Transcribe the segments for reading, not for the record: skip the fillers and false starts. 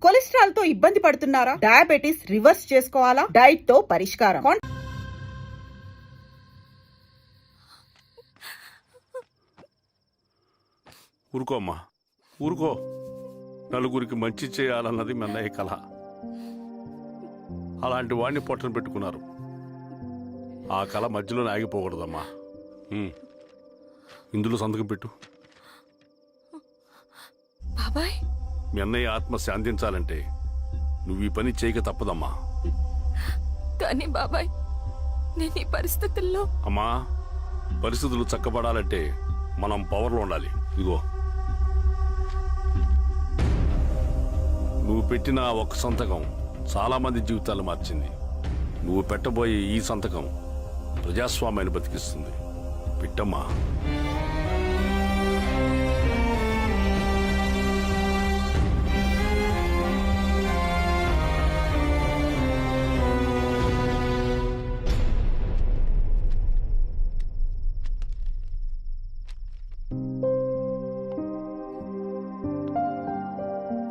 Cholesterol తో ఇబ్బంది పడుతున్నారా? డయాబెటిస్ రివర్స్ చేసుకోవాలా? డైట్ తో పరిష్కారం. ఊరుకోమ్మా, ఊరుకో. నలుగురికి మంచి చేయాలన్నది మీ అన్నయ్య కళ. అలాంటి వాడిని పొట్టను పెట్టుకున్నారు. ఆ కళ మధ్యలో ఆగిపోకూడదమ్మా. ఇందులో సంతకం పెట్టు. బాబాయ్, మీ అన్నయ్య ఆత్మ శాంతించాలంటే నువ్వు ఈ పని చేయక తప్పదమ్మా. కానీ బాబాయ్, నేను ఈ పరిస్థితుల్లో... అమ్మా, పరిస్థితులు చక్కబడాలంటే మనం పవర్లో ఉండాలి. ఇగో, నువ్వు పెట్టిన ఒక్క సంతకం చాలా మంది జీవితాలు మార్చింది. నువ్వు పెట్టబోయే ఈ సంతకం ప్రజాస్వామ్యాన్ని బతికిస్తుంది. పెట్టమ్మా.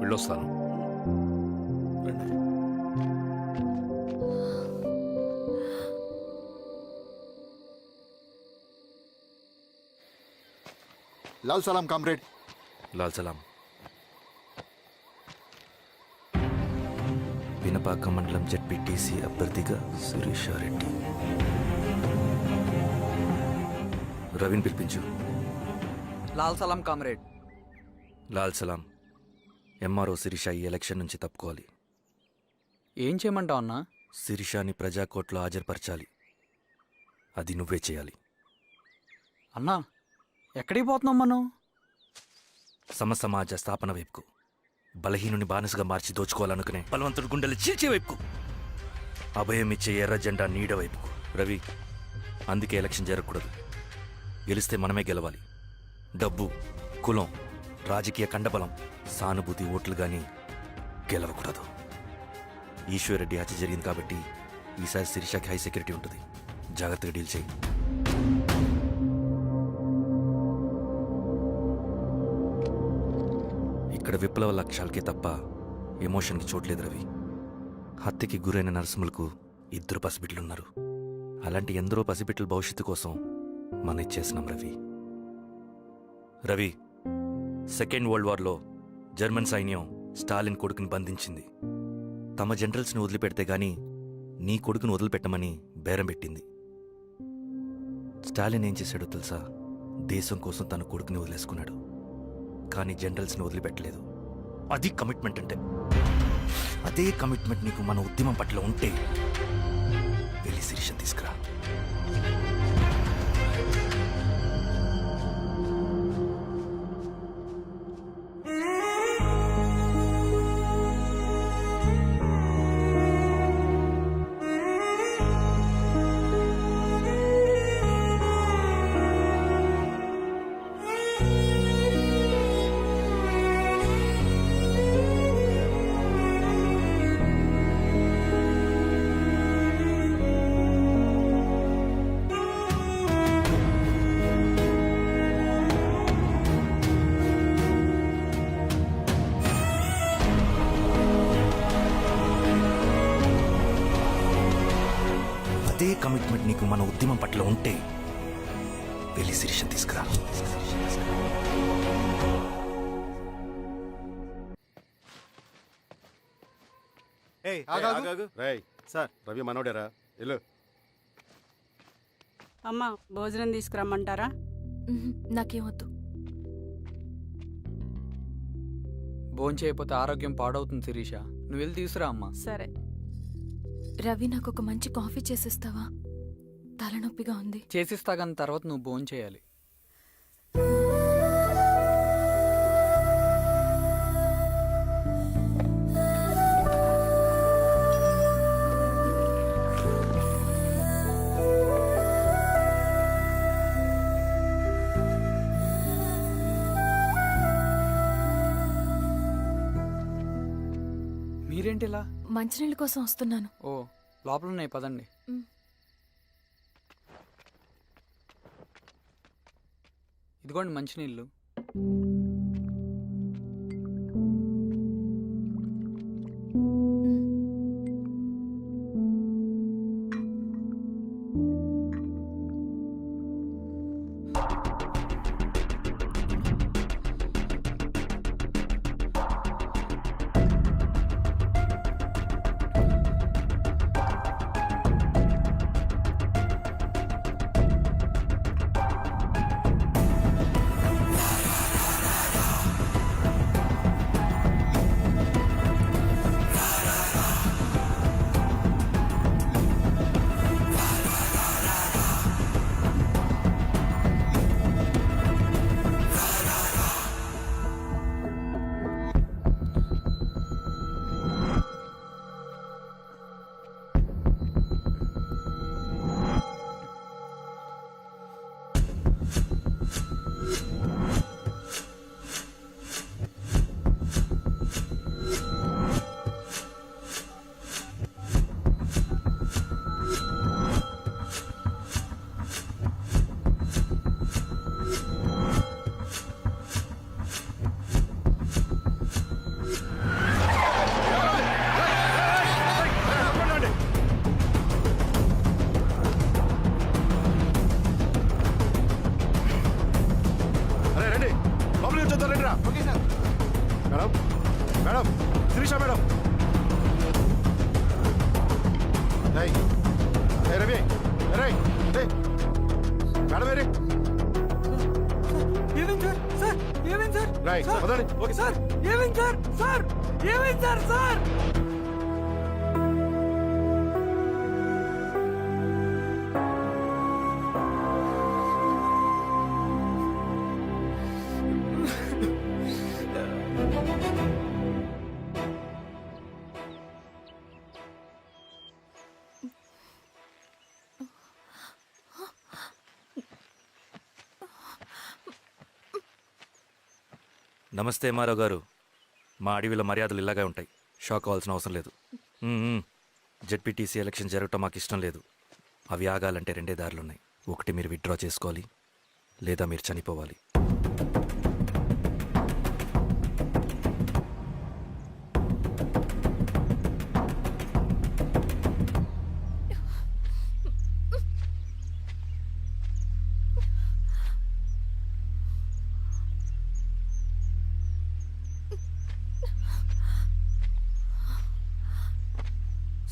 వెళ్ళొస్తాను. लाल सलाम कामरेड. लाल सलाम. పినపాక మండలం జెడ్పీటీసీ అభ్యర్థిగా శిరీషారెడ్డి. రవిని పిలిపించు. లాల్ సలాం కామ్రేడ్. లాల్ సలాం. ఎంఆర్ఓ శిరీష ఈ ఎలక్షన్ నుంచి తప్పుకోవాలి. ఏం చేయమంటావు అన్నా? శిరీషాని ప్రజాకోర్టులో హాజరుపరచాలి. అది నువ్వే చేయాలి. అన్నా, ఎక్కడికి పోతున్నాం మనం? సమసమాజ స్థాపన వైపుకు. బలహీనుని బానిసగా మార్చి దోచుకోవాలనుకునే బలవంతుడి గుండెలు చీల్చే వైపుకు. అభయం ఇచ్చే ఎర్ర జెండా నీడ వైపుకు. రవి, అందుకే ఎలక్షన్ జరగకూడదు. గెలిస్తే మనమే గెలవాలి. డబ్బు, కులం, రాజకీయ కండబలం, సానుభూతి ఓట్లు గాని గెలవకూడదు. ఈశ్వర్రెడ్డి హత్య జరిగింది కాబట్టి ఈసారి శిరీషకి హై సెక్యూరిటీ ఉంటుంది. జాగ్రత్తగా డీల్ చేయి. ఇక్కడ విప్లవ లక్ష్యాలకే తప్ప ఎమోషన్కి చోట్లేదు రవి. హత్యకి గురైన నరసింహులకు 2 పసిబిడ్లున్నారు. అలాంటి ఎందరో పసిబిడ్డల భవిష్యత్తు కోసం మనం ఇచ్చేసినాం రవి. రవి, సెకండ్ వరల్డ్ వార్లో జర్మన్ సైన్యం స్టాలిన్ కొడుకుని బంధించింది. తమ జనరల్స్ని వదిలిపెడితే గాని నీ కొడుకుని వదిలిపెట్టమని బేరం పెట్టింది. స్టాలిన్ ఏం చేశాడో తెలుసా? దేశం కోసం తన కొడుకుని వదిలేసుకున్నాడు. కానీ జనరల్స్ని వదిలిపెట్టలేదు. అది కమిట్మెంట్ అంటే. అదే కమిట్మెంట్ నీకు మన ఉద్యమం పట్ల ఉంటే వెళ్ళి శిరీష తీసుకురా. అదే కమిట్మెంట్ నీకు మన ఉద్యమం పట్ల ఉంటే వెళ్ళి శిరీష తీసుకురా. సార్, రవి మనోడేరా? వెళ్ళు. అమ్మా, భోజనం తీసుకురమ్మంటారా? నాకేమొద్దు. భోంచేయకపోతే ఆరోగ్యం పాడవుతుంది శిరీష. నువ్వు వెళ్ళి తీసురా అమ్మా. సరే. రవి, నాకు ఒక మంచి కాఫీ చేసిస్తావా? తలనొప్పిగా ఉంది. చేసిస్తా కానీ తర్వాత నువ్వు భోంచేయాలి. మీరేంటిలా? మంచినీళ్ళ కోసం వస్తున్నాను. ఓ, లోపల ఉన్నాయి, పదండి. ఇదిగోండి మంచినీళ్ళు. శిరీష మేడం. రేయ్ రేయ్ రవి రేయ్ రేయ్ మేడం వేరే ఏమైంది సార్? సార్ ఏమైంది సార్? రైట్ సార్, వదండి. ఓకే సార్ ఏమైంది సార్? సార్ ఏమైంది సార్? సార్ నమస్తే మారావు గారు. మా అడవిలో మర్యాదలు ఇలాగే ఉంటాయి. షాక్ అవ్వాల్సిన అవసరం లేదు. జెడ్పీటీసీ ఎలక్షన్ జరగటం మాకు ఇష్టం లేదు. అవి ఆగాలంటే రెండే దారులున్నాయి. ఒకటి మీరు విత్డ్రా చేసుకోవాలి, లేదా మీరు చనిపోవాలి.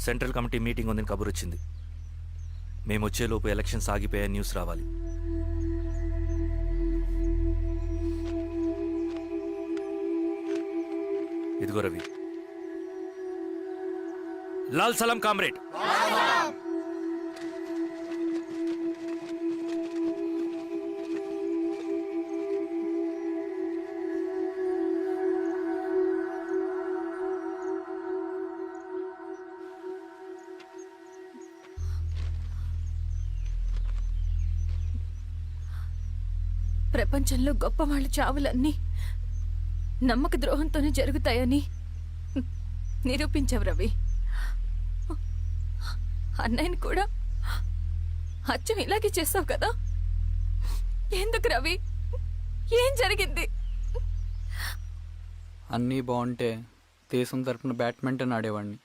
సెంట్రల్ కమిటీ మీటింగ్ ఉందని కబురు వచ్చింది. మేము వచ్చేలోపు ఎలక్షన్స్ ఆగిపోయే న్యూస్ రావాలి. ఇదిగో రవి. లాల్ సలాం కామ్రేడ్. ప్రపంచంలో గొప్ప వాళ్ళ చావులన్నీ నమ్మక ద్రోహంతోనే జరుగుతాయని నిరూపించావు రవి. అన్నయ్యని కూడా అచ్చం ఇలాగే చేస్తావు కదా? ఎందుకు రవి? ఏం జరిగింది? అన్నీ బాగుంటే దేశం తరపున బ్యాడ్మింటన్ ఆడేవాడిని.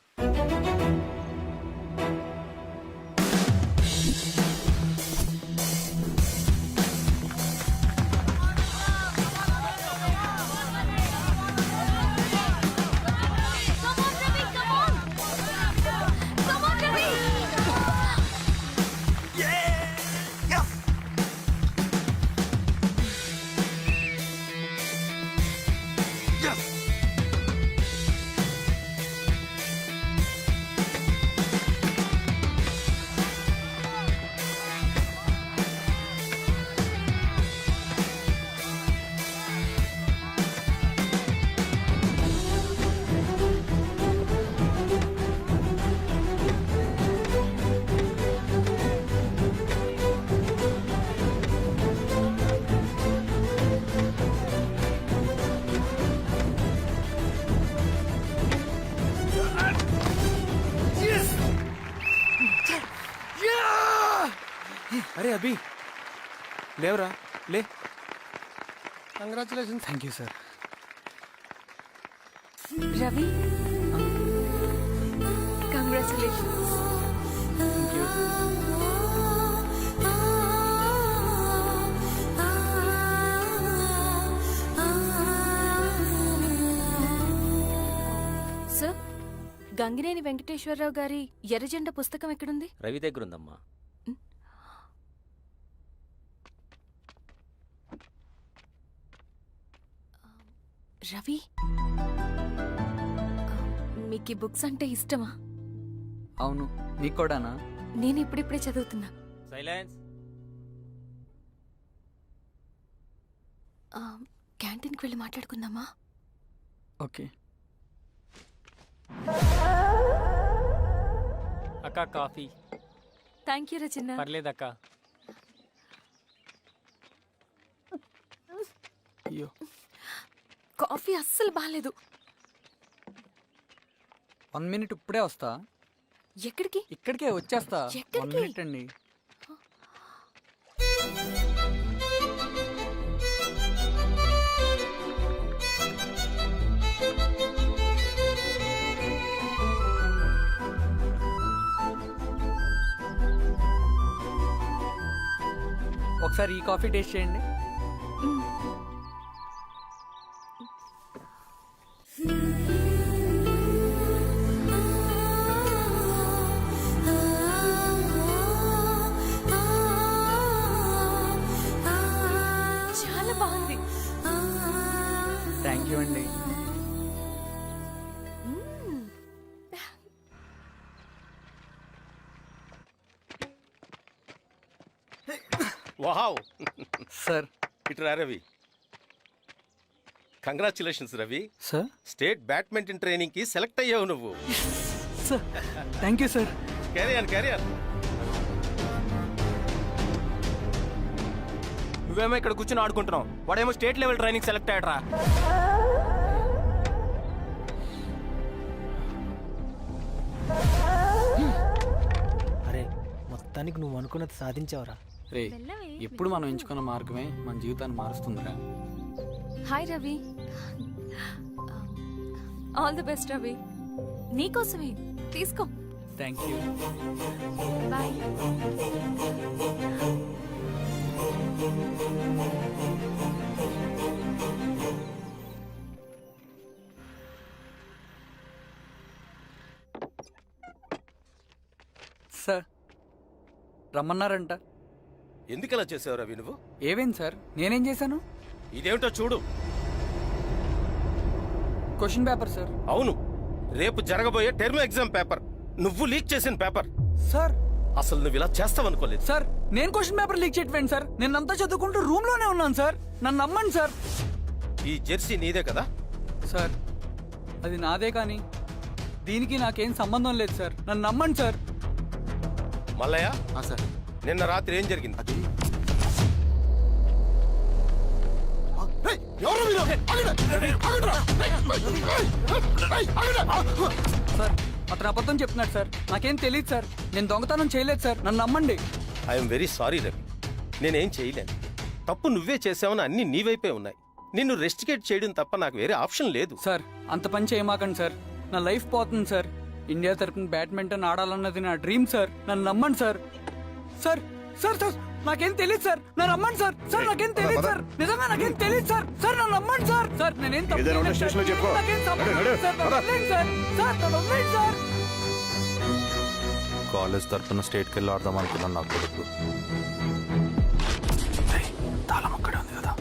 అరే అభి లేవరా లే. Congratulations. Thank you sir. Ravi, congratulations. Thank you. Sir, Gangineni Venkateswara Rao గారి ఎర్రజెండా పుస్తకం ఎక్కడుంది? రవి దగ్గర ఉందమ్మా. రవి, మీకు ఈ బుక్స్ అంటే ఇష్టమా? అవును, నీకు కూడానా? నేను ఇప్పుడిప్పుడే చదువుతున్నా. సైలెన్స్. క్యాంటీన్కి వెళ్ళి మాట్లాడుకుందామా? ఓకే. అక్క కాఫీ. థ్యాంక్ యూ రచన. పర్లేదక్క. అయ్యో, కాఫీ అస్సలు బాలేదు. 1 minute ఇప్పుడే వస్తా. ఎక్కడికి? ఇక్కడికే వచ్చేస్తా. ఎక్కడికి? 1 minute అండి. ఒకసారి ఈ కాఫీ టేస్ట్ చేయండి. వావ్ సార్ ఇట్రా Ravi. Congratulations Ravi, sir state badminton training కి సెలెక్ట్ అయ్యావు నువ్వు. Sir thank you sir. Carrier నువ్వేమో ఇక్కడ కూర్చొని ఆడుకుంటున్నావు, వాడేమో స్టేట్ లెవెల్ ట్రైనింగ్ సెలెక్ట్ అయ్యాడ్రా. అరే మొత్తానికి నువ్వు అనుకున్నది సాధించావురా. రే ఎప్పుడు మనం ఎంచుకున్న మార్గమే మన జీవితాన్ని మారుస్తుందిరా. Hi Ravi. All the best Ravi. నీకోసమే తీసుకో. Thank you. బాయ్. సార్ రమ్మన్నారంట. ఎందుకు అలా చేసావు రవి నువ్వు? ఏవేంటి సార్, నేనేం చేశాను? ఇదేమిటో చూడు. Question paper sir. అవును, రేపు జరగబోయే టర్మ్ ఎగ్జామ్ పేపర్ నువ్వు లీక్ చేసిన పేపర్. సార్ అసలు నువ్వు ఇలా చేస్తావనుకోలేదు. సార్ నేను క్వశ్చన్ పేపర్ లీక్ చేయట్లేండి సార్. నేనంతా చదువుకుంటూ రూమ్ లోనే ఉన్నాను సార్. నన్ను నమ్మండి సార్. ఈ జెర్సీ నీదే కదా? సార్ అది నాదే కానీ దీనికి నాకేం సంబంధం లేదు సార్. నన్ను నమ్మండి సార్. మల్లయ్య, సార్ నిన్న రాత్రి ఏం జరిగింది? అది ఏయ్, ఎవరు మీరు? ఆగండి! ఆగండిరా! ఆగండి! సార్ అతను అబద్ధం చెప్తున్నాడు సార్. నాకేం తెలియదు సార్. నేను దొంగతనం చేయలేదు సార్. నన్ను నమ్మండి. ఐఎమ్ వెరీ సారీ రవి, నేనేం చేయలేను. తప్పు నువ్వే చేసావని అన్ని నీ వైపే ఉన్నాయి. నిన్ను రెస్టికేట్ చేయడం తప్ప నాకు వేరే ఆప్షన్ లేదు. సార్ అంత పని చేయమాకండి సార్. నా లైఫ్ పోతుంది సార్. ఇండియా తరపున బ్యాడ్మింటన్ ఆడాలన్నది నా డ్రీమ్ సార్. నన్ను నమ్మండి సార్. సార్ సార్ సార్ నాకేం తెలియదు సార్. నన్ను నమ్మండి సార్. సార్ నాకేం తెలియదు సార్. నిజంగా నాకేం తెలియదు సార్. సార్ నన్ను నమ్మండి సార్. సార్ నేనేం తప్పు ఏదైనా ఉంటే చేయలేదు స్టేషన్లో సార్. చెప్పుకో. నాకేం సంబంధం లేదు సార్. నన్ను వదిలేయండి సార్. సార్ నన్ను వదిలేయండి సార్. కాలేజ్ తరఫున స్టేట్కి వెళ్ళి ఆడదాం అనుకున్నాను నా కొడుకు. తాళం అక్కడే ఉంది కదా.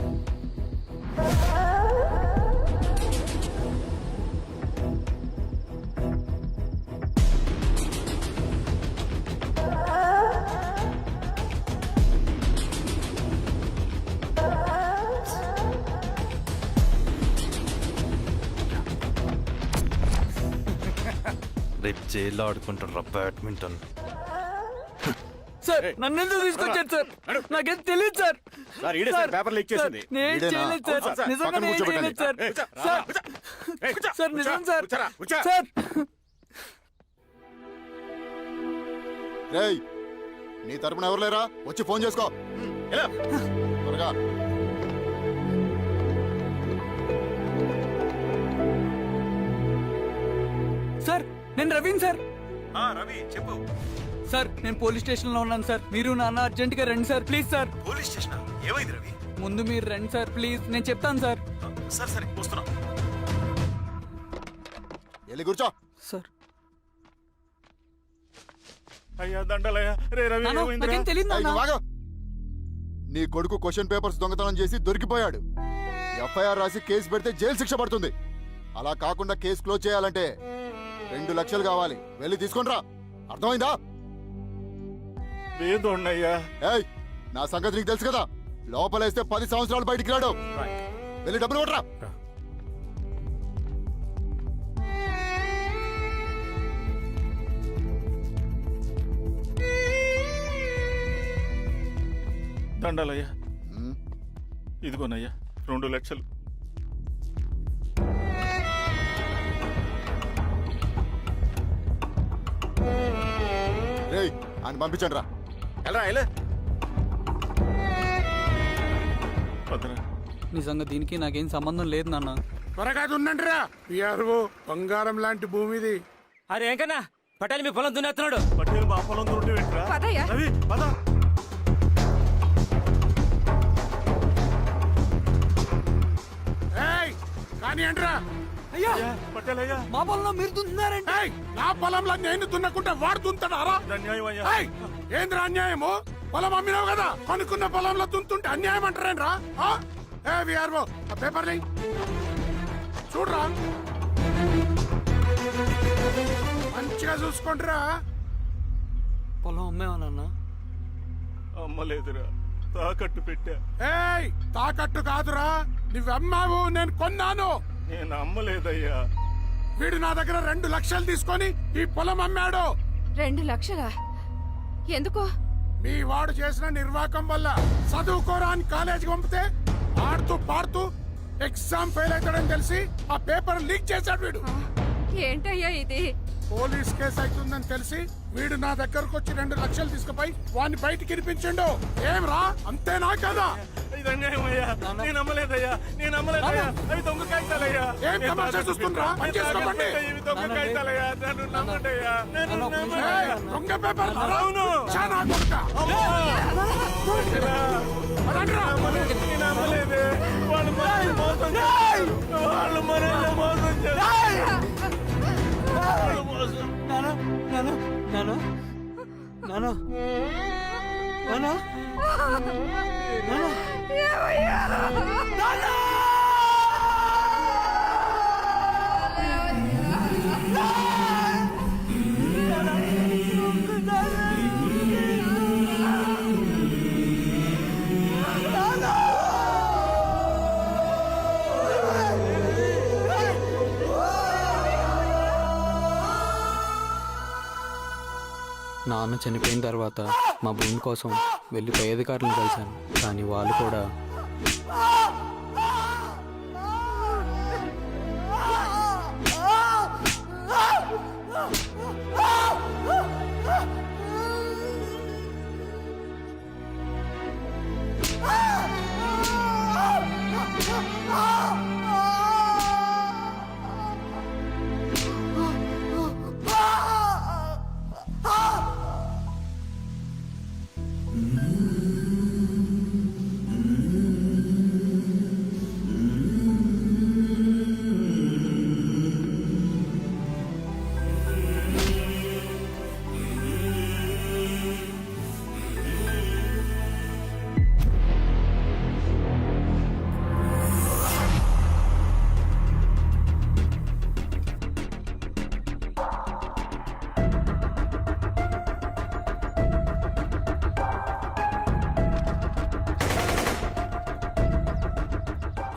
రేపు జైల్లో ఆడుకుంటారా బ్యాడ్మింటన్. సార్ నన్ను ఎందుకు తీసుకొచ్చారు సార్? నాకేం తెలియదు సార్. సార్, ఈడే సార్ పేపర్ లీక్ చేసింది. సార్, నేను ఈడేనా? చేయలేదు సార్. అవును సార్. నిజంగా పక్కన నేను చేయలేదు సార్. కూర్చోబెట్టండి. సార్ సార్ నిజం సార్. సార్ రేయ్, నీ తరపున ఎవరు లేరా? వచ్చి ఫోన్ చేసుకో. త్వరగా. సార్ నేను రవీన్ సార్. రవి చెప్పు. సార్ నేను పోలీస్ స్టేషన్ లో ఉన్నాను సార్. మీరు నాన్న అర్జెంట్ గా రండి sir please sir. Police station ఏమైంది రవి? ముందు మీరు రండి సార్ ప్లీజ్. నేను చెప్తాను సార్. సరే సరే వస్తున్నా. వెళ్ళి కూర్చో. సార్ అయ్యా దండలయ్య. రే రవి, నాన్న, నాకేం తెలియదు ఏయ్, నాన్న. నువ్వు ఆగు. నీ కొడుకు క్వశ్చన్ పేపర్స్ దొంగతనం చేసి దొరికిపోయాడు. ఎఫ్ఐఆర్ రాసి కేసు పెడితే జైలు శిక్ష పడుతుంది. అలా కాకుండా కేసు క్లోజ్ చేయాలంటే 2 లక్షలు కావాలి. వెళ్ళి తీసుకొనిరా. అర్థమైందా? ఏయ్, నా సంగతి నీకు తెలుసు కదా. లోపలేస్తే 10 సంవత్సరాలు బయటికి రాడు. వెళ్ళి డబ్బులు కొట్టరా. దండాలయ్యా. ఇదిగోనయ్యా 2 లక్షలు. రేయ్, ఆయన పంపించండి రా. నిజంగా దీనికి నాకేం సంబంధం లేదు నాన్న. త్వరగా ఉండండి రా. పిఆర్ఓ బంగారం లాంటి భూమిది. అరే ఏంకన్నా పటేల్ మీ పొలం దున్నేస్తున్నాడు. పటేల్ మా పొలం దొరికి వెంట్రా. రవి పద. కానీ ఏంట్రా? అయ్యా పటేల్ అయ్యా, మా పొలంలో మీరు దున్నారండి. నా పొలంలో నేను దున్నకుంటే వాడు దున్నుతాడా? అన్యాయం అయ్యా. ఏంద్రా అన్యాయము? పొలం అమ్మినావు కదా, కొనుక్కున్న పొలంలో దున్తుంటే అన్యాయం అంటారేంట్రా? ఏ విఆర్ఓ ఆ పేపర్ని చూడరా, మంచిగా చూసుకుంటారా. పొలం అమ్మేవా నాన్న? అమ్మలేదురా. తాకట్టు పెట్టా. ఏయ్ తాకట్టు కాదురా, నువ్వమ్మావు, నేను కొన్నాను. నేను అమ్మలేదయ్యా. వీడు నా దగ్గర 2 లక్షలు తీసుకొని ఈ పొలం అమ్మాడు. 2 లక్షలా? ఎందుకో? మీ వాడు చేసిన నిర్వాకం వల్ల చదువుకోరా అని కాలేజీకి పంపితే ఆడుతూ పాడుతూ ఎగ్జామ్ ఫెయిల్ అవుతాడని తెలిసి ఆ పేపర్ లీక్ చేశాడు వీడు. ఏంటయ్యా ఇది? పోలీస్ కేసు అవుతుందని తెలిసి వీడు నా దగ్గరకు వచ్చి 2 లక్షలు తీసుకుపోయి వాడిని బయటికి వినిపించిండు. ఏం రా, అంతేనా కదా? ఏం తమాషా చూస్తుండ్రా? పని చేసుకోకండి. ఏయ్, దొంగ పేపర్ చాలా కొడుకా. పదండ్రా. Nano nano nano nano nano nano నాన్న చనిపోయిన తర్వాత మా భూమి కోసం వెళ్ళి పై అధికారులను కలిశాను, కానీ వాళ్ళు కూడా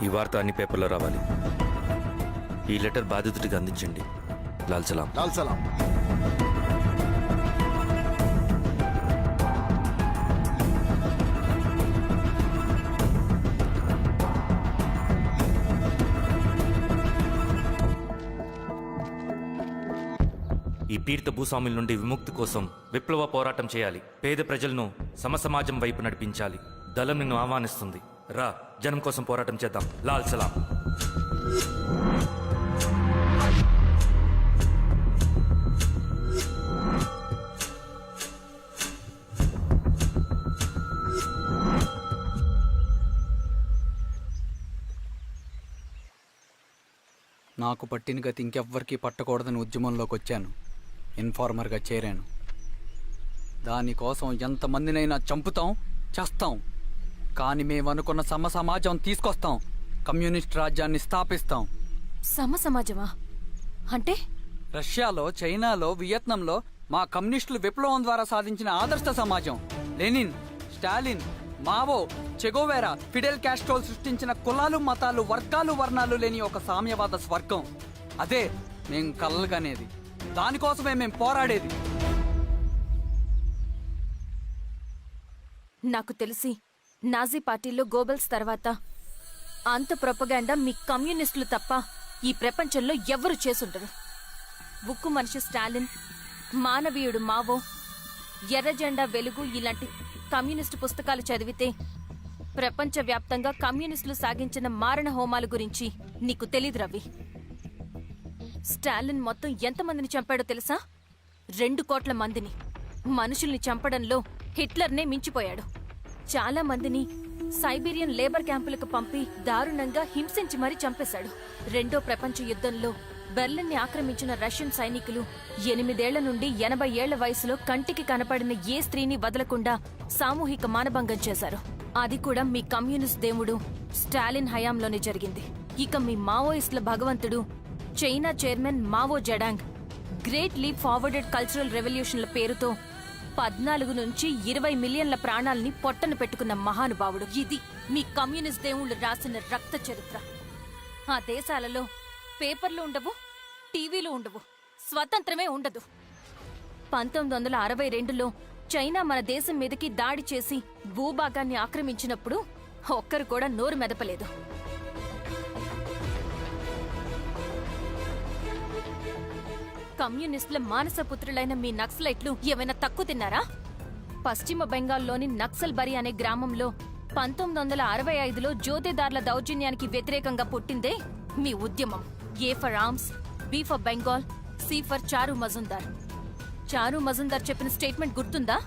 ఈ వార్త అన్ని పేపర్లో రావాలి. ఈ లెటర్ బాధితుడికి అందించండి. లాల్ సలాం. లాల్ సలాం. ఈ పీడిత భూస్వాముల నుండి విముక్తి కోసం విప్లవ పోరాటం చేయాలి. పేద ప్రజలను సమసమాజం వైపు నడిపించాలి. దళం నిన్ను ఆహ్వానిస్తుంది. రా, జనం కోసం పోరాటం చేద్దాం. లాల్ సలాం. నాకు పట్టిన గతి ఇంకెవ్వరికీ పట్టకూడదని ఉద్యమంలోకి వచ్చాను. ఇన్ఫార్మర్గా చేరాను. దానికోసం ఎంతమందినైనా చంపుతాం, చేస్తాం. కానీ మేమనుకున్న సమాజం తీసుకొస్తాం. కమ్యూనిస్ట్ రాజ్యాన్ని స్థాపిస్తాం. సమాజమా అంటే? రష్యాలో, చైనాలో, వియత్నంలో మా కమ్యూనిస్టులు విప్లవం ద్వారా సాధించిన ఆదర్శ సమాజం. Lenin, Stalin, Mao, Che Guevara, Fidel కాస్ట్రోల్ సృష్టించిన కులాలు, మతాలు, వర్గాలు, వర్ణాలు లేని ఒక సామ్యవాద స్వర్గం. అదే మేం కలలుగనేది. దానికోసమే మేం పోరాడేది. నాకు తెలిసి నాజీ పార్టీలో గోబెల్స్ తర్వాత అంత ప్రొపగాండా మీ కమ్యూనిస్టులు తప్ప ఈ ప్రపంచంలో ఎవ్వరూ చేసుండరు. ఉక్కు మనిషి స్టాలిన్, మానవీయుడు మావో, ఎర్ర జెండా వెలుగు ఇలాంటి కమ్యూనిస్టు పుస్తకాలు చదివితే ప్రపంచవ్యాప్తంగా కమ్యూనిస్టులు సాగించిన మారణ హోమాల గురించి నీకు తెలీదు రవి. స్టాలిన్ మొత్తం ఎంతమందిని చంపాడో తెలుసా? 2 కోట్ల మందిని. మనుషుల్ని చంపడంలో హిట్లర్నే మించిపోయాడు. చాలా మందిని సైబీరియన్ లేబర్ క్యాంపులకు పంపి దారుణంగా హింసించి మరీ చంపేశాడు. 2వ ప్రపంచ యుద్ధంలో బెర్లిన్ని ఆక్రమించిన రష్యన్ సైనికులు 8 ఏళ్ల నుండి 80 ఏళ్ల వయసులో కంటికి కనపడిన ఏ స్త్రీని వదలకుండా సామూహిక మానభంగం చేశారు. అది కూడా మీ కమ్యూనిస్ట్ దేవుడు స్టాలిన్ హయాంలోనే జరిగింది. ఇక మీ మావోయిస్టుల భగవంతుడు China chairman Mao Zedong Great Leap Forward and Cultural రెవల్యూషన్ల పేరుతో 14 నుంచి 20 మిలియన్ల ప్రాణాల్ని పొట్టను పెట్టుకున్న మహానుభావుడు. ఇది మీ కమ్యూనిస్ట్ దేవుళ్ళు రాసిన రక్త చరిత్ర. ఆ దేశాలలో పేపర్లు ఉండవు, టీవీలు ఉండవు, స్వతంత్రమే ఉండదు. 1962లో చైనా మన దేశం మీదకి దాడి చేసి భూభాగాన్ని ఆక్రమించినప్పుడు ఒక్కరు కూడా నోరు మెదపలేదు. కమ్యూనిస్టుల మానసపుత్రులైన మీ నక్సలైట్లు ఏమైనా తక్కువ తిన్నారా? పశ్చిమ బెంగాల్లోని నక్సల్ బరి అనే గ్రామంలో 1965లో జోతేదార్ల దౌర్జన్యానికి వ్యతిరేకంగా పుట్టిందే మీ ఉద్యమం. A for arms, B for Bengal, C for Charu Majumdar. చారు మజుందార్ చెప్పిన స్టేట్మెంట్ గుర్తుందా?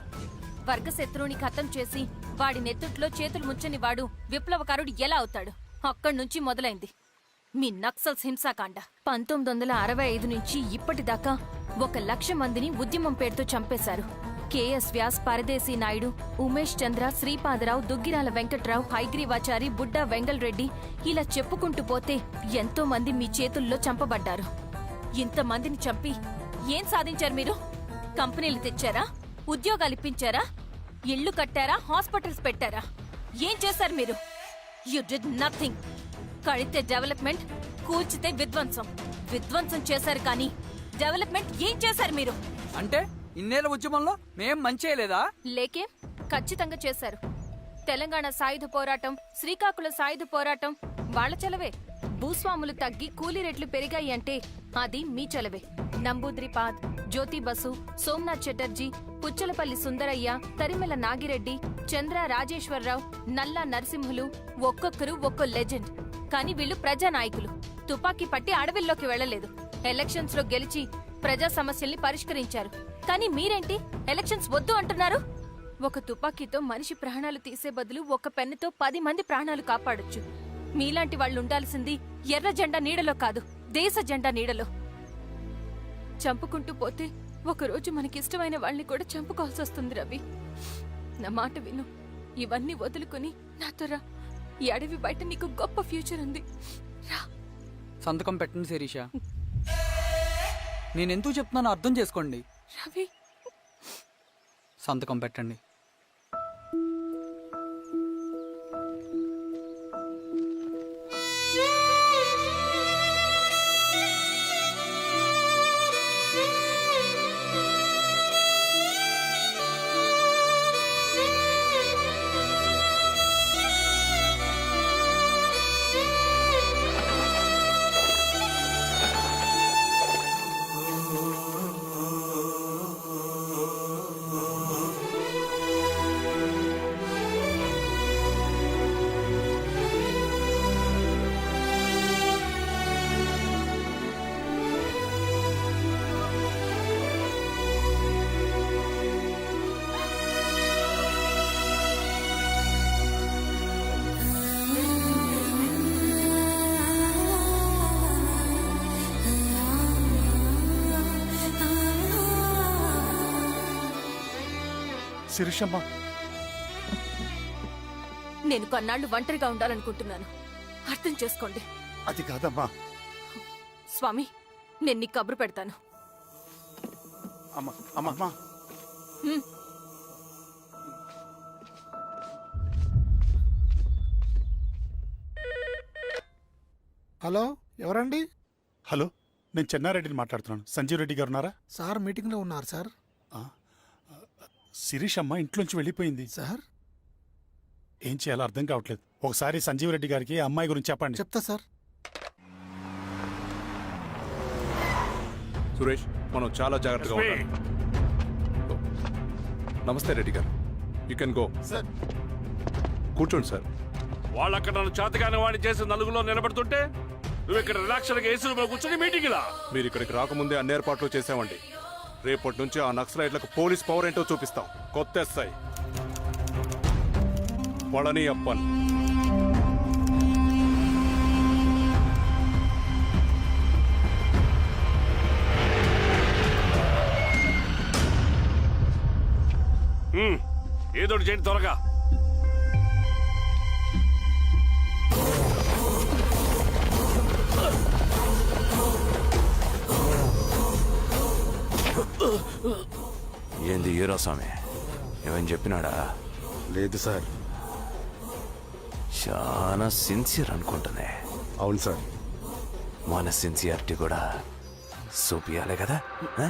వర్గశత్రువుని ఖతం చేసి వాడి నెత్తుట్లో చేతులు ముంచని వాడు విప్లవకారుడు ఎలా అవుతాడు? అక్కడ్నుంచి మొదలైంది మీ నక్సల్స్ హింసాకాండ. 1965 నుంచి ఇప్పటిదాకా 1,00,000 మందిని ఉద్యమం పేరుతో చంపేశారు. కేఎస్ వ్యాస్, పరదేశీ నాయుడు, ఉమేష్ చంద్ర, శ్రీపాదరావు, దుగ్గిరాల వెంకట్రావు, హైగ్రీవాచారి, బుడ్డా వెంగల్ రెడ్డి, ఇలా చెప్పుకుంటూ పోతే ఎంతో మంది మీ చేతుల్లో చంపబడ్డారు. ఇంతమందిని చంపి ఏం సాధించారు మీరు? కంపెనీలు తెచ్చారా? ఉద్యోగాలిప్పించారా? ఇళ్లు కట్టారా? హాస్పిటల్స్ పెట్టారా? ఏం చేశారు మీరు? You did nothing. కడితే డెవలప్మెంట్, కూల్చితే విధ్వంసం. విధ్వంసం చేశారు కానీ డెవలప్మెంట్ ఏం చేశారు మీరు? అంటే ఇన్నేళ్ల ఉద్యమంలో మేం మంచి చేయలేదా? లేకే, ఖచ్చితంగా చేశారు. తెలంగాణ సాయుధ పోరాటం, శ్రీకాకుళం సాయుధ పోరాటం వాళ్ల చలవే. భూస్వాములు తగ్గి కూలీ రేట్లు పెరిగాయి అంటే అది మీ చలవే. నంబూద్రిపాద్, జ్యోతి బసు, సోమనాథ్ చటర్జీ, పుచ్చలపల్లి సుందరయ్య, తరిమెల నాగిరెడ్డి, చంద్ర రాజేశ్వరరావు, నల్లా నరసింహులు ఒక్కొక్కరు ఒక్కో లెజెండ్. కానీ వీళ్ళు ప్రజానాయకులు. తుపాకీ పట్టి అడవిల్లోకి వెళ్లలేదు. ఎలక్షన్స్ లో గెలిచి ప్రజా సమస్యల్ని పరిష్కరించారు. కానీ మీరేంటి ఎలక్షన్స్ వద్దు అంటున్నారు? ఒక తుపాకీతో మనిషి ప్రాణాలు తీసే బదులు ఒక పెన్నుతో 10 మంది ప్రాణాలు కాపాడొచ్చు. మీలాంటి వాళ్ళు ఉండాల్సింది ఎర్ర జెండా నీడలో కాదు, దేశ జెండా నీడలో. చంపుకుంటూ పోతే ఒకరోజు మనకిష్టమైన వాళ్ళని కూడా చంపుకోవాల్సి వస్తుంది రవి. నా మాట విను. ఇవన్నీ వదులుకుని నాతో రా. ఈ అడవి బయట నీకు గొప్ప ఫ్యూచర్ ఉంది. రా. సంతకం పెట్టండి శిరీష. నేనెందుకు చెప్తున్నానో అర్థం చేసుకోండి. రవి, సంతకం పెట్టండి. శిరీషమ్మ, నేను కొన్నాళ్లు ఒంటరిగా ఉండాలనుకుంటున్నాను. అర్థం చేసుకోండి. అది కాదమ్మా. స్వామి, నేను నీ కబురు పెడతాను. అమ్మా అమ్మా అమ్మా. హ్మ్. హలో, ఎవరండి? హలో, నేను చెన్నారెడ్డిని మాట్లాడుతున్నాను. సంజీవ్ రెడ్డి గారు ఉన్నారా? సార్ మీటింగ్లో ఉన్నారు సార్. శిరీష్ అమ్మ ఇంట్లోంచి వెళ్ళిపోయింది సార్ ఏం చేయాలో అర్థం కావట్లేదు. ఒకసారి సంజీవ్ రెడ్డి గారికి ఆ అమ్మాయి గురించి చెప్పండి. చెప్తా సార్. సురేష్, మనం చాలా జాగ్రత్తగా ఉండాలి. నమస్తే రెడ్డి గారు, యూ కెన్ గో. సార్, కూర్చోండి సార్. వాళ్ళు అక్కడ నన్ను చేతగానే వాడిని చేసి నలుగులో నిలబడుతుంటే నువ్వు ఇక్కడ రిలాక్స్గా ఏసీ రూమ్లో కూర్చొని మీటింగ్ ఇలా. మీరు ఇక్కడికి రాకముందే అన్ని ఏర్పాట్లు చేసామండి. రేపటి నుంచి ఆ నక్సలైట్లకు పోలీస్ పవర్ ఏంటో చూపిస్తాం. కొత్త ఎస్ఐ పళని అప్పన్. ఏదోటి చేయండి త్వరగా. ఏంది హీరో స్వామి ఏమని చెప్పినాడా? లేదు సార్. చాలా సిన్సియర్ అనుకుంటుంది. అవును సార్. మన సిన్సియారిటీ కూడా చూపియాలి కదా. ఆ?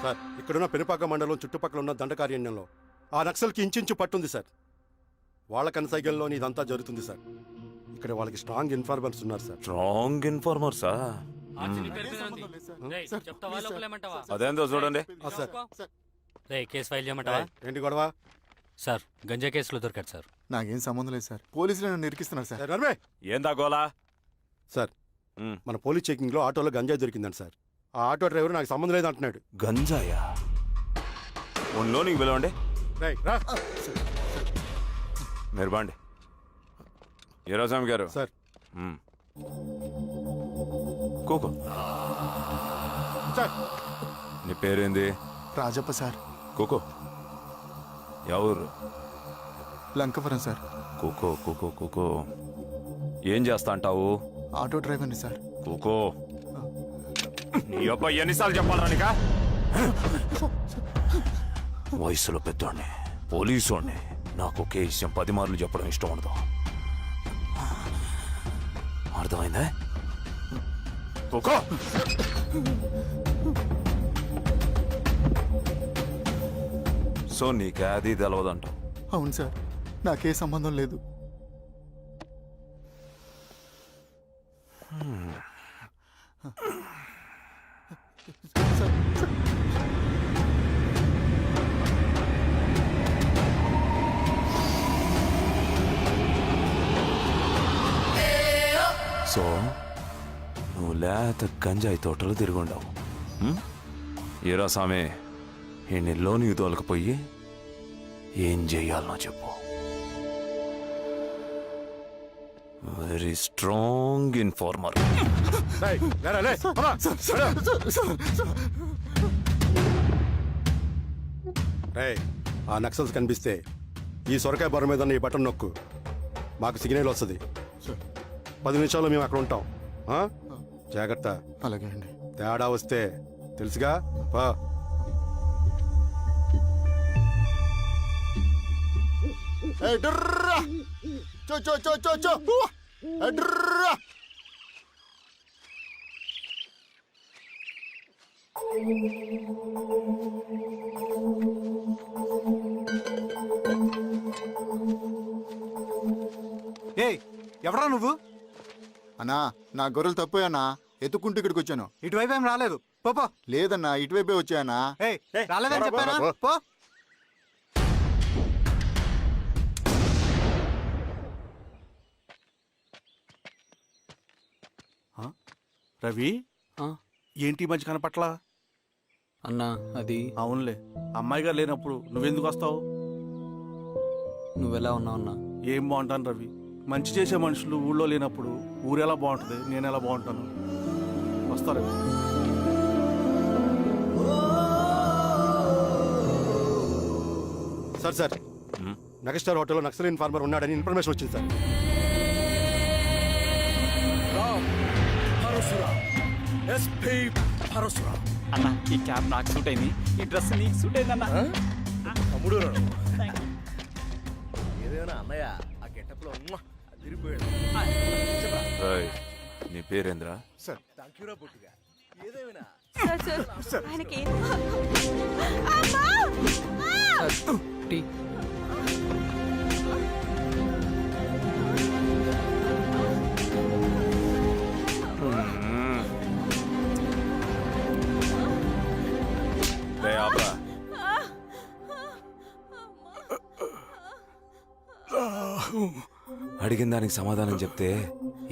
సార్, ఇక్కడున్న పెనుపాక మండలం చుట్టుపక్కల ఉన్న దండకారణ్యంలో ఆ నక్సల్కి ఇంచుంచు పట్టుంది సార్. వాళ్ళ కనసైగల్లోని ఇదంతా జరుగుతుంది సార్. ఇక్కడ వాళ్ళకి స్ట్రాంగ్ ఇన్ఫార్మర్స్ ఉన్నారు సార్. స్ట్రాంగ్ ఇన్ఫార్మర్సా? అదేందో చూడండి. కేసు ఫైల్ చేయమంటావా? ఏంటి గొడవ? సార్ గంజా కేసులో దొరికాడు సార్. నాకేం సంబంధం లేదు సార్. పోలీసులు నన్ను నిరికిస్తున్నారు సార్. నర్మే ఏందా గోలా? సార్, మన పోలీస్ చెకింగ్ లో ఆటోలో గంజాయి దొరికిందండి సార్. ఆ ఆటో డ్రైవర్ నాకు సంబంధం లేదు అంటున్నాడు. గంజాయా? ఉన్నో నీకు పిలవండి. రేయ్, రా. మీరు బాండి. హీరోస్వామి గారు సార్. కూకో. సార్, నీ పేరేంది? రాజప్ప సార్. కూకో. ఎవరు? లంకపురం సార్. కూకో కూకో కూకో. ఏం చేస్తా అంటావు? ఆటో డ్రైవర్ని సార్. కూకో. నీ అబ్బాయి ఎన్నిసార్లు చెప్పాలరా నీకా? వయసులో పెద్దోడిని, పోలీసోడిని, నాకు ఒకే విషయం 10 మార్లు చెప్పడం ఇష్టం ఉండదు. అర్థమైందా? కూకో. సో నీకే అది తెలవదంటావు? అవును సార్, నాకే సంబంధం లేదు. సో నువ్వు లేత గంజాయి తోటలు తిరుగుండవు. ఏరా సామే, ఈ నెలలో నీకు తోలకపోయి ఏం చెయ్యాలనో చెప్పు. Very strong informer. రేయ్, లేరా, లే. అమ్మా, రేయ్, ఆ నక్సల్స్ కనిపిస్తే ఈ సొరకాయ బొర మీద ఉన్న ఈ బటన్ నొక్కు. మాకు సిగ్నల్ వస్తుంది. 10 నిమిషాల్లో మేము అక్కడ ఉంటాం. జాగ్రత్త. అలాగే అండి. తేడా వస్తే తెలుసుగా. పా. ఎవరా నువ్వు? అన్నా, నా గొర్రెలు తప్పోయన్నా. ఎత్తుకుంటూ ఇక్కడికి వచ్చాను. ఇటువైపు ఏం రాలేదు. పో. లేదన్నా, ఇటువైపే వచ్చాయన్నా. రాలేదని చెప్పానా? పో. రవి, ఏంటి ఈ మధ్య కనపట్ల? అన్నా అది అవునులే, అమ్మాయి గారు లేనప్పుడు నువ్వెందుకు వస్తావు? నువ్వెలా ఉన్నావు అన్నా? ఏం బాగుంటాను రవి, మంచి చేసే మనుషులు ఊళ్ళో లేనప్పుడు ఊరెలా బాగుంటుంది, నేను ఎలా బాగుంటాను? వస్తారు. సార్ సార్, మెగాస్టార్ హోటల్లో నక్సల్ ఇన్ఫార్మర్ ఉన్నాడని ఇన్ఫర్మేషన్ వచ్చింది సార్. అన్న, ఈ క్యాప్ నాకు సూట్ అయింది, ఈ డ్రెస్ నీకు సూట్ అయింది అన్న. తమ్ముడు ఏదైనా అన్నయ్య ఆ గెటప్ లో తిరిగిపోయాడు. నీ పేరేంద్రా? సార్, థాంక్యూరా పొట్టిగా. ఏదేమైనా టీ. అడిగిన దానికి సమాధానం చెప్తే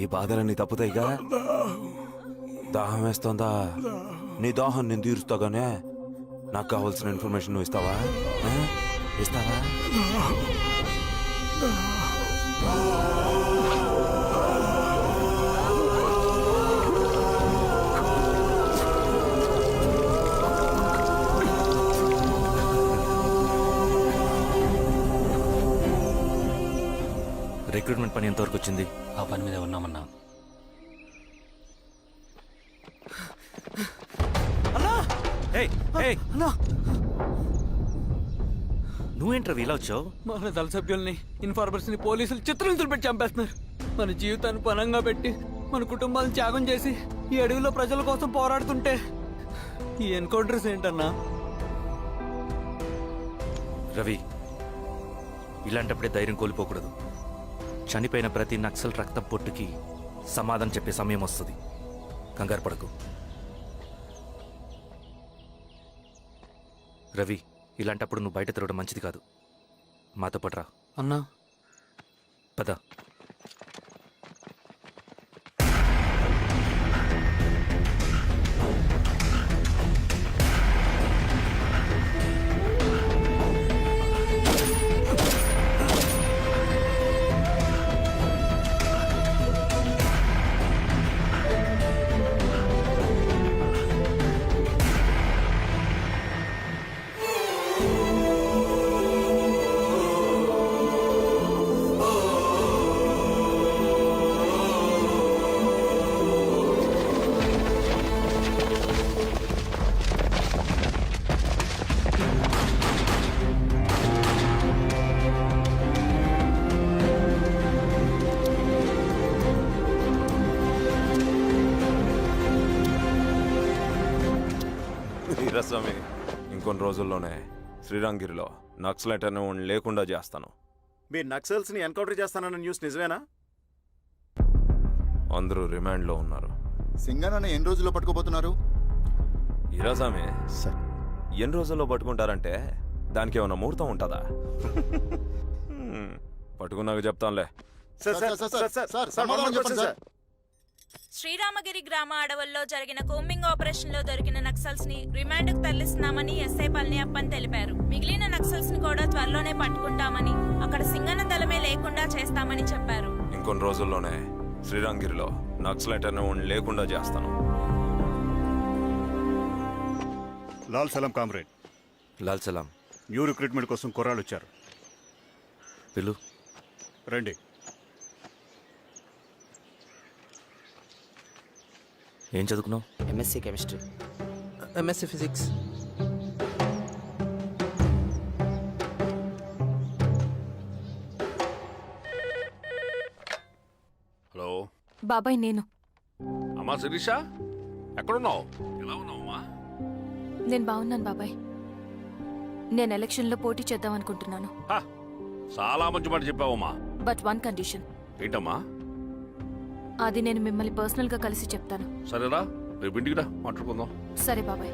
ఈ బాధలన్నీ తప్పుతాయిగా. దాహం వేస్తోందా? నీ దాహం నేను తీరుస్తాగానే నాకు కావాల్సిన ఇన్ఫర్మేషన్ నువ్వు ఇస్తావా? ఇస్తావా? రిక్రూట్మెంట్ పని ఎంతవరకు వచ్చింది? ఆ పని మీద ఉన్నామన్నా. నువ్వేంట్రా ఇలా వచ్చావు? మన దళ సభ్యుల్ని ఇన్ఫార్మర్స్ ని పోలీసులు చిత్రహింసలు పెట్టి చంపేస్తున్నారు. మన జీవితాన్ని పణంగా పెట్టి మన కుటుంబాలను త్యాగం చేసి ఈ అడవిలో ప్రజల కోసం పోరాడుతుంటే ఈ ఎన్కౌంటర్స్ ఏంటన్నా? రవి, ఇలాంటప్పుడే ధైర్యం కోల్పోకూడదు. చనిపోయిన ప్రతి నక్సల్ రక్తం పొట్టుకి సమాధానం చెప్పే సమయం వస్తుంది. కంగారు పడకు. రవి, ఇలాంటప్పుడు నువ్వు బయట తిరగడం మంచిది కాదు. మాతో పట్రా. అన్నా పద. వీరస్వామి, ఇంకొన్ని రోజుల్లోనే శ్రీరంగిరిలో నక్సలైట్ అనే వాడిని లేకుండా చేస్తాను. మీరు నక్సల్స్ని ఎన్కౌంటర్ చేస్తానన్న న్యూస్ నిజమేనా? అందరూ రిమాండ్లో ఉన్నారు. సింగన్న ఎన్ని రోజుల్లో పట్టుకోబోతున్నారు? వీరస్వామి, ఎన్ని రోజుల్లో పట్టుకుంటారంటే దానికి ఏమైనా ముహూర్తం ఉంటుందా? పట్టుకున్నాక చెప్తానులే. శ్రీరామగిరి గ్రామ అడవుల్లో జరిగిన కోంబింగ్ ఆపరేషన్ లో దొరికిన నక్సల్స్ ని రిమాండ్ కు తరలిస్తున్నామని ఎస్ఐ పళనియప్పన్ తెలిపారు. మిగిలిన నక్సల్స్ ని కూడా త్వరలోనే పట్టుకుంటామని, అక్కడ సింగన్న దళమే లేకుండా చేస్తామని చెప్పారు. ఇంకొన్ని రోజుల్లోనే శ్రీరంగిరిలో నక్సలైట్ అనే వాడిని లేకుండా చేస్తాను. లాల్ సలాం కామ్రేడ్. లాల్ సలాం. న్యూ రిక్రూట్మెంట్ కోసం కుర్రాళ్ళు వచ్చారు. పిలు. రండి. ఏం చదువుకున్నావు? MSc chemistry, MSc physics. Hello బాబాయ్, నేను. అమ్మా శిరీష, ఎక్కడున్నావు? ఎలా ఉన్నావు అమ్మా? నేను బాగున్నాను బాబాయ్. నేను ఎలక్షన్లో పోటీ చేద్దాం అనుకుంటున్నాను. చాలా మంచి మాట చెప్పావమ్మా. But one condition. ఏంటమ్మా? అది నేను మిమ్మల్ని పర్సనల్ గా కలిసి చెప్తాను. సరేరా, రేపు ఇంటికి రా, మాట్లాడుకుందాం. సరే బాబాయ్.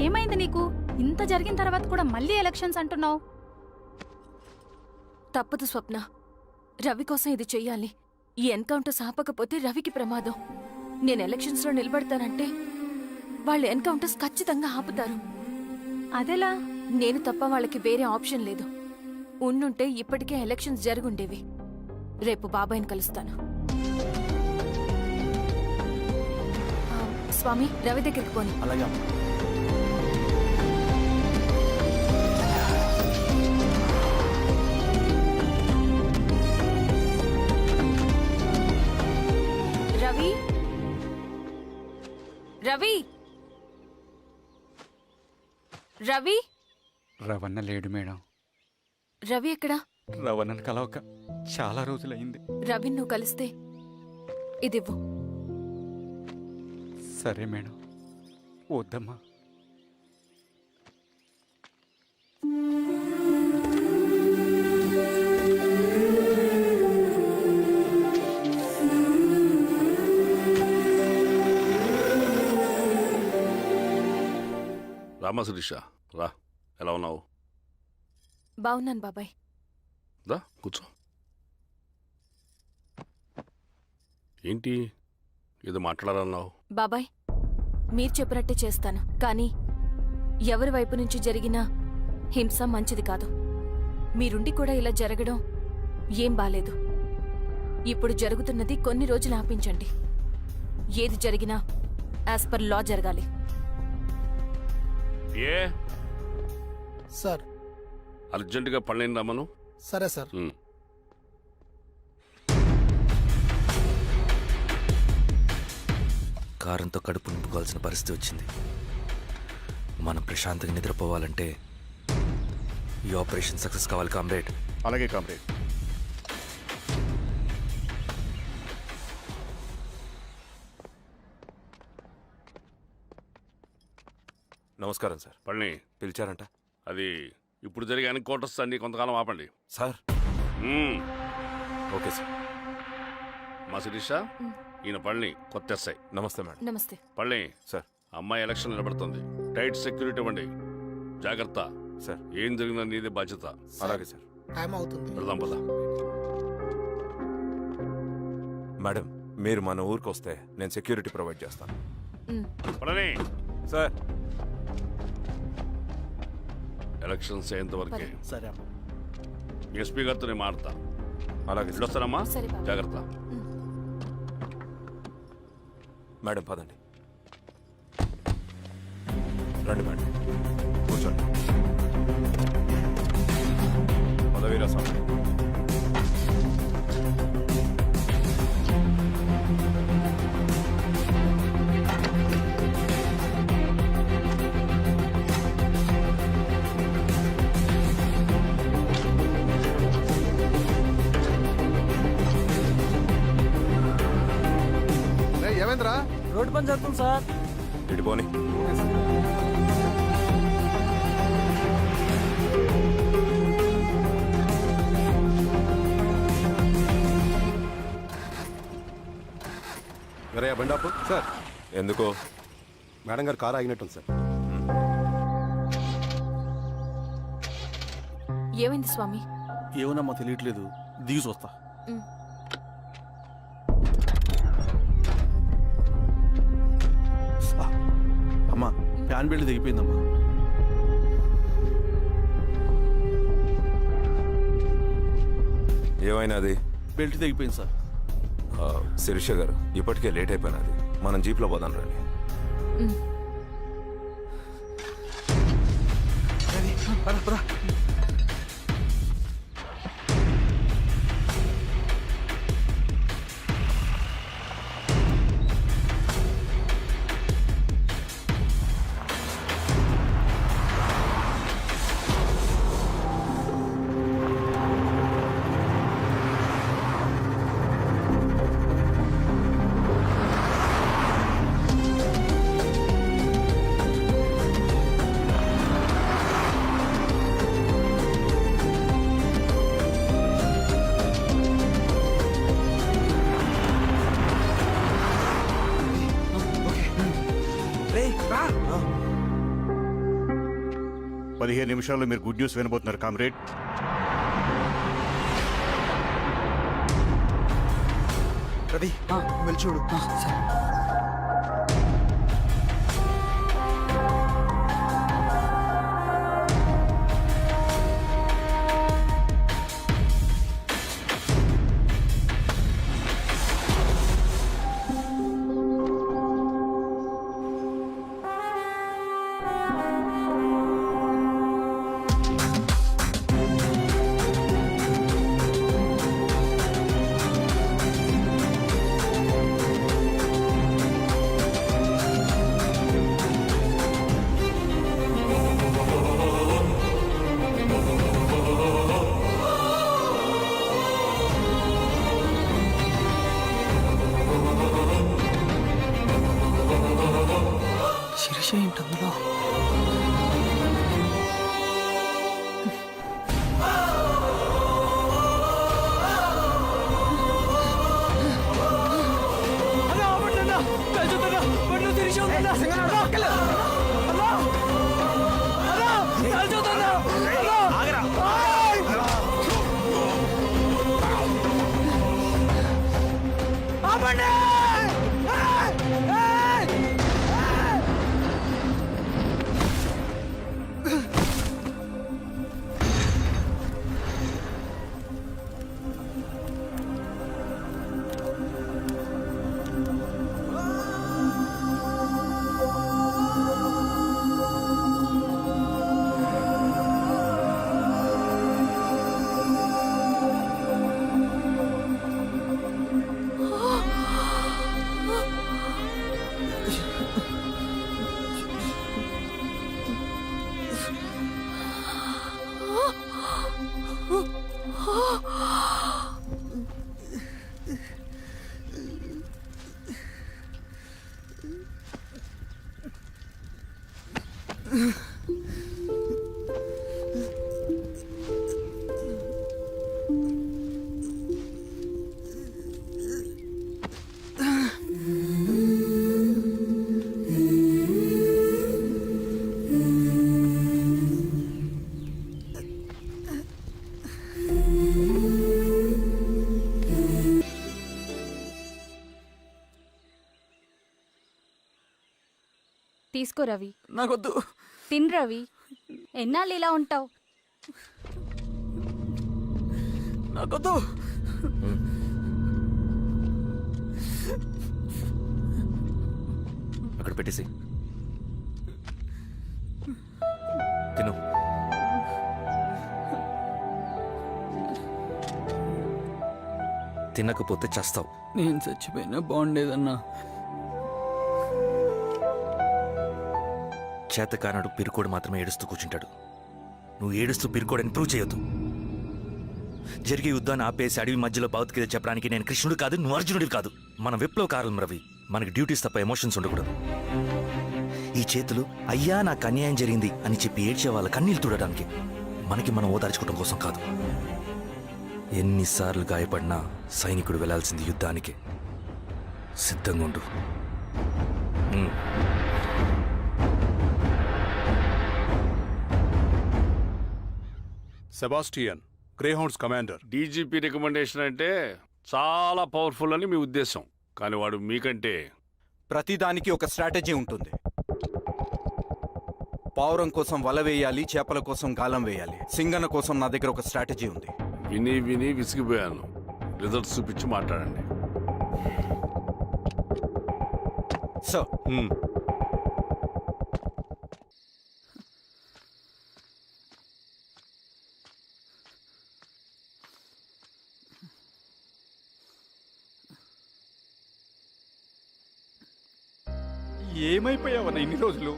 ఏమైంది నీకు? ఇంత జరిగిన తర్వాత కూడా మళ్ళీ ఎలక్షన్స్ అంటున్నావు? తప్పదు స్వప్న, రవి కోసం ఇది చెయ్యాలి. ఈ ఎన్కౌంటర్ ఆపకపోతే రవికి ప్రమాదం. నేను ఎలక్షన్స్ లో నిలబడతానంటే వాళ్ళు ఎన్కౌంటర్స్ ఖచ్చితంగా ఆపుతారు. అదెలా? నేను తప్ప వాళ్ళకి వేరే ఆప్షన్ లేదు. ఉండుంటే ఇప్పటికే ఎలక్షన్స్ జరుగుండేవి. రేపు బాబాయ్ని కలుస్తాను. స్వామి, రవి దగ్గరికి పోని. అలాగే. రవి, రవి, రవి. రవణ లేడు మేడం. రవి ఎక్కడా? రవణను కలవక చాలా రోజులైంది. రవి నువ్వు కలిస్తే ఇదివ్వు. సరే మేడం. వద్దమ్మా. రామా శిరీష, రా. ఎలా ఉన్నావు? బాగున్నాను బాబాయ్. దా కూర్చో. ఏంటి ఏదో మాట్లాడాలన్నావు? బాబాయ్ మీరు చెప్పినట్టే చేస్తాను, కానీ ఎవరి వైపు నుంచి జరిగినా హింస మంచిది కాదు. మీరుండి కూడా ఇలా జరగడం ఏం బాలేదు. ఇప్పుడు జరుగుతున్నది కొన్ని రోజులు ఆపించండి. ఏది జరిగినా యాజ్ పర్ లా జరగాలి. ఏ సార్ అర్జెంటుగా పళ్ళని రమ్మను. సరే సార్. కారంతో కడుపు నింపుకోవాల్సిన పరిస్థితి వచ్చింది. మనం ప్రశాంతంగా నిద్రపోవాలంటే ఈ ఆపరేషన్ సక్సెస్ కావాలి కామ్రేడ్. అలాగే కామ్రేడ్. నమస్కారం సార్. పళ్ళని పిలిచారంట? అది ఇప్పుడు జరిగే ఎన్కౌంటర్స్ అన్ని కొంతకాలం ఆపండి. సార్ మ్మ్. Okay sir. మా శిరీష, ఈయన పళ్ళని కొత్త ఎస్ఐ. నమస్తే మేడం. నమస్తే. పళ్ళని సార్. అమ్మాయి ఎలక్షన్ నిలబడుతుంది. టైట్ సెక్యూరిటీ ఇవ్వండి. జాగ్రత్త సార్. ఏం జరిగినా నీదే బాధ్యత. అలాగే సార్. టైం అవుతుంది. వెళ్దాం పద. మేడం మీరు మన ఊరికి వస్తే నేను సెక్యూరిటీ ప్రొవైడ్ చేస్తాను. పళ్ళని సార్. ఎలక్షన్స్ అయ్యేంత వరకే. సరే. ఎస్పీ గారితో నేను మాడతా. అలాగే సార్. వెళ్ళొస్తానమ్మా. సరే బాబు. జాగ్రత్త. మేడం పదండి. రండి మేడం, కూర్చోండి. పదవీరా స్వామి. ఏమైందిరా? రోడ్డు పని జరుగుతుంది సార్. ఇటు పోని. వేరే బండాపు సార్. ఎందుకో? మేడం గారు కారు ఆగినట్టుంది సార్. ఏమైంది స్వామి? ఏమోనమ్మా తెలియట్లేదు, దిగి చూస్తా. అమ్మా ఫ్యాన్ బెల్ట్ దిగిపోయిందమ్మా. ఏమైనాది? బెల్ట్ తెగిపోయింది సార్. శిరీష గారు ఇప్పటికే లేట్ అయిపోయినది. మనం జీప్లో పోదాం రండి. పదిహేను నిమిషాల్లో మీరు గుడ్ న్యూస్ వినబోతున్నారు కామ్రేడ్. రవి వెళ్ళి చూడు. శిరీష ఏంటి అందులో? ఆపండి! తీసుకో రవి. నాకొద్దు. తిన్ రవి. ఎన్నాళ్ళు ఇలా ఉంటావు? నాకొద్దు. అక్కడ పెట్టేసి తిను. తినకపోతే చేస్తావు. నేను చచ్చిపోయినా బాగుండేదన్నా. చేతకానడు పిరుకోడు మాత్రమే ఏడుస్తూ కూర్చుంటాడు. నువ్వు ఏడుస్తూ పిరుకోడని ప్రూవ్ చేయొద్దు. జరిగే యుద్ధాన్ని ఆపేసి అడవి మధ్యలో భౌతికత చెప్పడానికి నేను కృష్ణుడు కాదు, నువ్వు అర్జునుడివి కాదు. మన విప్లవకారులం రవి. మనకి డ్యూటీస్ తప్ప ఎమోషన్స్ ఉండకూడదు. ఈ చేతులు అయ్యా నాకు అన్యాయం జరిగింది అని చెప్పి ఏడ్చే వాళ్ళ కన్నీళ్ళు తుడడానికి, మనకి మనం ఓదార్చుకోవడం కోసం కాదు. ఎన్నిసార్లు గాయపడినా సైనికుడు వెళ్లాల్సింది యుద్ధానికి. సిద్ధంగా ఉండు. Sebastian, Greyhounds commander. DGP recommendation అంటే చాలా పవర్ఫుల్ అని మీ ఉద్దేశం, కానీ వాడు మీకంటే ప్రతిదానికి ఒక స్ట్రాటజీ ఉంటుంది. పావురం కోసం వల వేయాలి, చేపల కోసం గాలం వేయాలి. సింగన కోసం నా దగ్గర ఒక స్ట్రాటజీ ఉంది. విని విని విసిగిపోయాను. రిజల్ట్స్ చూపించి మాట్లాడండి. సార్, ఏమైపోయావన్నా ఇన్ని రోజులు?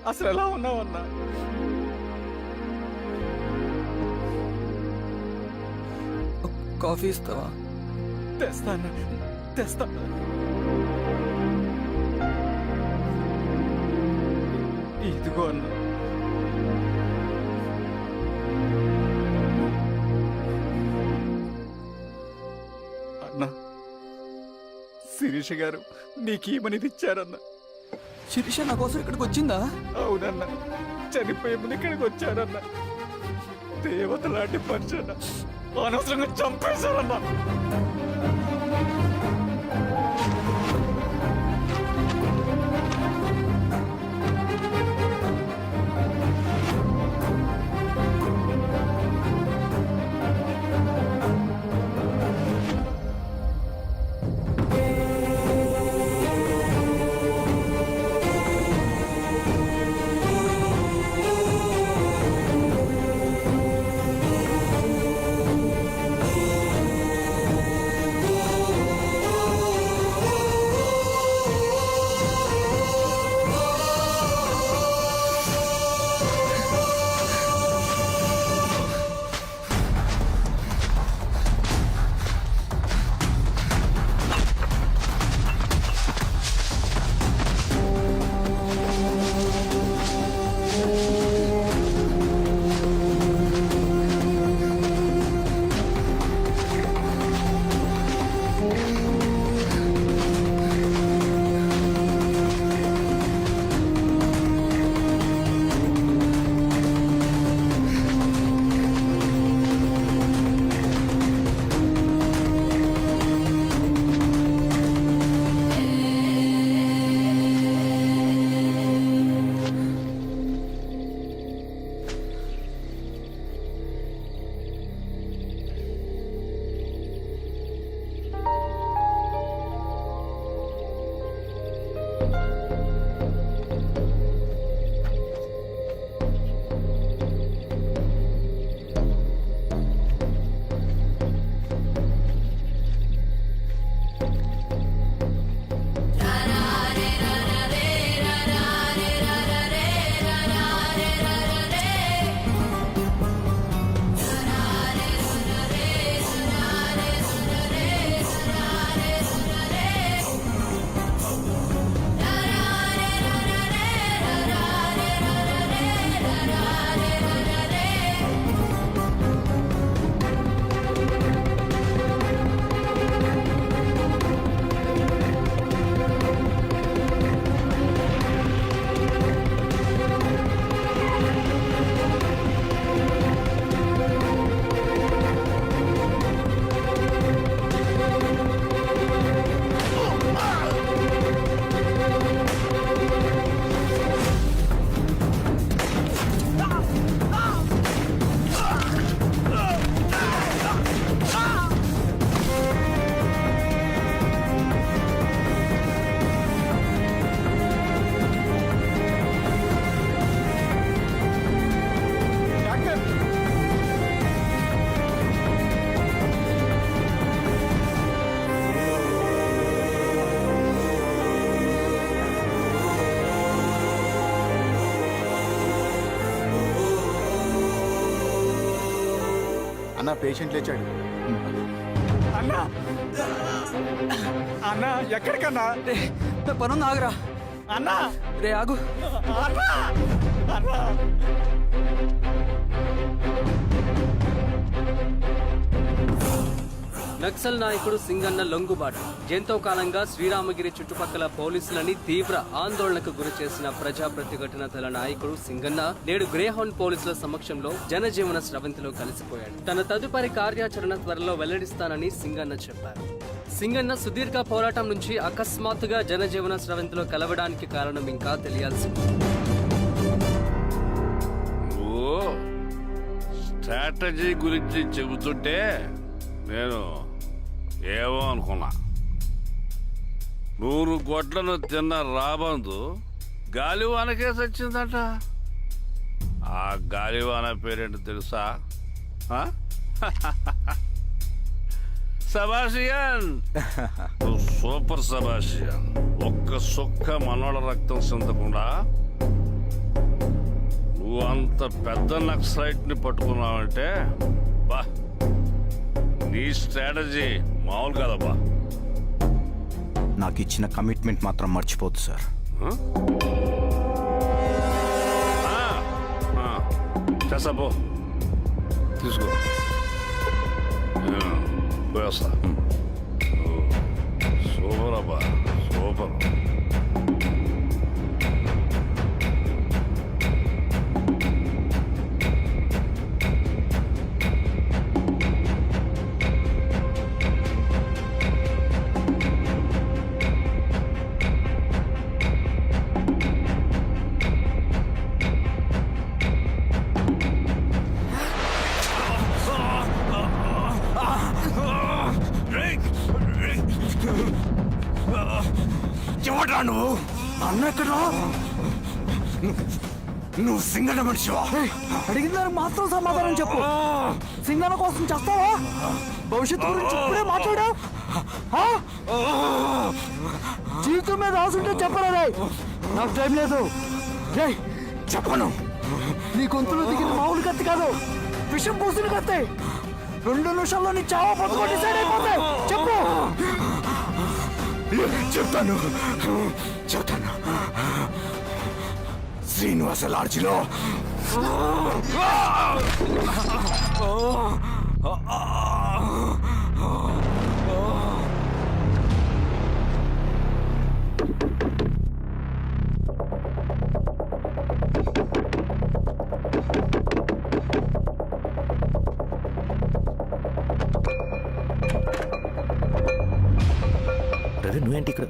అసలు ఎలా ఉన్నావన్నా? కాఫీ ఇస్తావా? తెస్తాను, తెస్తాను. ఇదిగో అన్న. అన్నా, శిరీష గారు నీకేమనేది ఇచ్చారన్న. శిరీష నా కోసం ఇక్కడికి వచ్చిందా? అవునన్న, చనిపోయే ముందు ఇక్కడికి వచ్చారన్న. దేవత లాంటి మనిషి అనవసరంగా చంపేశారన్న. అన్న పేషెంట్ లేచాడు. అన్నా అన్నా ఎక్కడికన్నా రే నా పనుంది ఆగురా అన్నా రే ఆగు అన్నా అన్నా నక్సల్ నాయకుడు సింగన్న లొంగుబాటు ఎంతో కాలంగా శ్రీరామగిరి చుట్టుపక్కల పోలీసులని తీవ్ర ఆందోళనకు గురి చేసిన ప్రజా ప్రతిఘటన దళ నాయకుడు సింగన్న నేడు గ్రేహౌండ్ పోలీసుల సమక్షంలో జనజీవన స్రవంతిలో కలిసిపోయాడు. తన తదుపరి కార్యాచరణ త్వరలో వెల్లడిస్తానని సింగన్న చెప్పారు. సింగన్న సుదీర్ఘ పోరాటం నుంచి అకస్మాత్తుగా జనజీవన స్రవంతిలో కలవడానికి కారణం ఇంకా తెలియాల్సి స్ట్రాటజీ గురించి చెబుతుంటే నేను ఏమో అనుకున్నా. 100 గొడ్లను తిన్న రాబందు గాలివానకే సచ్చిందట. ఆ గాలివాన పేరేంటి తెలుసా? సబాషియన్. నువ్వు సూపర్ సబాషియన్. ఒక్క సుక్క మనోళ్ళ రక్తం సిందకుండా నువ్వు అంత పెద్ద నక్సలైట్ ని పట్టుకున్నావంటే బా, నీ స్ట్రాటజీ మామూలు కదబ్బా. నాకు ఇచ్చిన కమిట్మెంట్ మాత్రం మర్చిపోద్దు సార్. చేస్తా పో, తీసుకో, పోయేస్తా. సూపర్ అబ్బా, సూపర్. ఎవడ్రా నువ్వు? అన్న ఎక్కడా? నువ్వు సింగన్న మనిషివా? అడిగిన దానికి మాత్రం సమాధానం చెప్పు. సింగన్న కోసం చేస్తావా? భవిష్యత్తు గురించి ఇప్పుడే మాట్లాడా? జీవితం మీద ఆశుంటే చెప్పరా? నాకు టైం లేదు. చెప్పను. నీ గొంతులో దిగిన మామూలు కత్తి కాదు, విషం పూసిన కత్తి. 2 నిమిషాల్లో నీ చావా బతుకో డిసైడ్ అయిపోతాయి. చెప్పు. చెప్తాను. శ్రీనివాస లాడ్జిలో రవి నువ్వేంటి ఇక్కడ?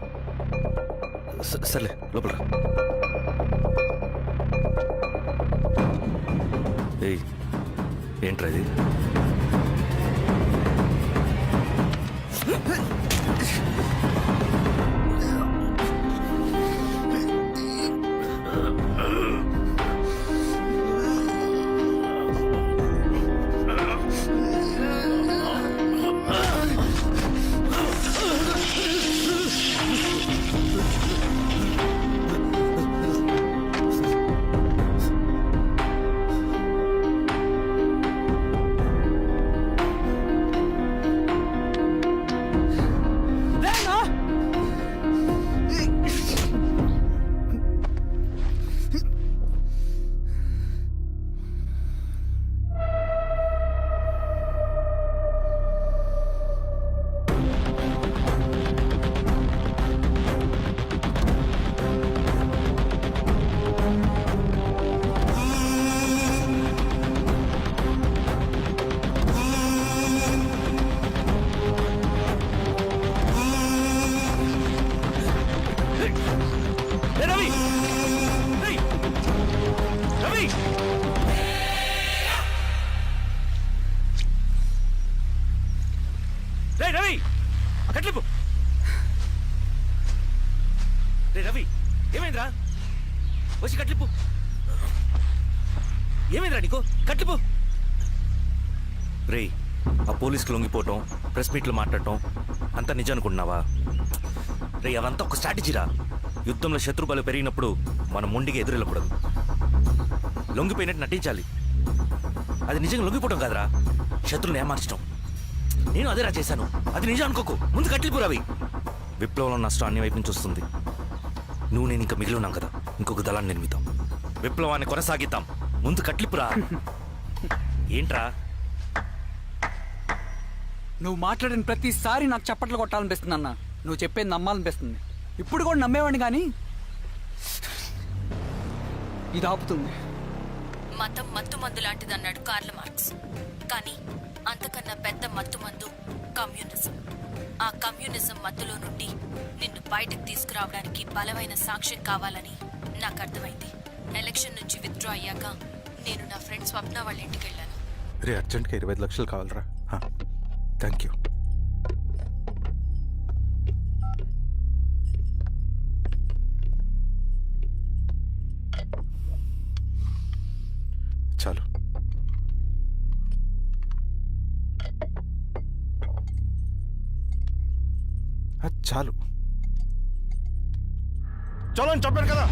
సర్లే లోపల రా. ఏయ్ ఏంట్రా ఇది? ఏ రవి ఏయ్! రవి రే రవి కట్లిపు రే రవి ఏమైందిరా వచ్చి కట్లిపు ఏమైందిరా నీకు కట్లిపు రే ఆ పోలీసుకు లొంగిపోవటం ప్రెస్ మీట్లో మాట్లాడటం అంతా నిజం అనుకుంటున్నావా రే అవంతా ఒక స్ట్రాటజీరా యుద్ధంలో శత్రుబలు పెరిగినప్పుడు మనం మొండిగా ఎదురెళ్ళకూడదు లొంగిపోయినట్టు నటించాలి అది నిజంగా లొంగిపోవటం కాదురా శత్రువుని ఏమార్చడం నేను అదేరా చేశాను అది నిజం అనుకోకు ముందు కట్లిపు రవి విప్లవంలో నష్టం అన్ని వైపు నుంచి వస్తుంది నువ్వు నేను ఇంకా మిగిలి ఉన్నాం కదా ఇంకొక దళాన్ని నిర్మితాం విప్లవాన్ని కొనసాగిద్దాం ముందు కట్లిపురా ఏంట్రా నువ్వు మాట్లాడిన ప్రతిసారి నాకు చప్పట్లు కొట్టాలనిపిస్తుంది అన్న నువ్వు చెప్పేది నమ్మాలనిపిస్తుంది ఇప్పుడు కూడా నమ్మేవాడిని కానీ ఇది ఆపుతుంది. మతం మత్తుమందు లాంటిదన్నాడు కార్ల్ మార్క్స్. కానీ అంతకన్నా పెద్ద మత్తుమందు కమ్యూనిజం. ఆ కమ్యూనిజం మత్తులో నుండి నిన్ను బయటకు తీసుకురావడానికి బలమైన సాక్ష్యం కావాలని నాకు అర్థమైంది. ఎలక్షన్ నుంచి విత్డ్రా అయ్యాక నేను నా ఫ్రెండ్ స్వప్న వాళ్ళ ఇంటికి వెళ్ళాను. రే అర్జెంట్గా 25 లక్షలు కావాలరా. Thank you. చాలు. చాలు. చలో అని చెప్పాను కదా,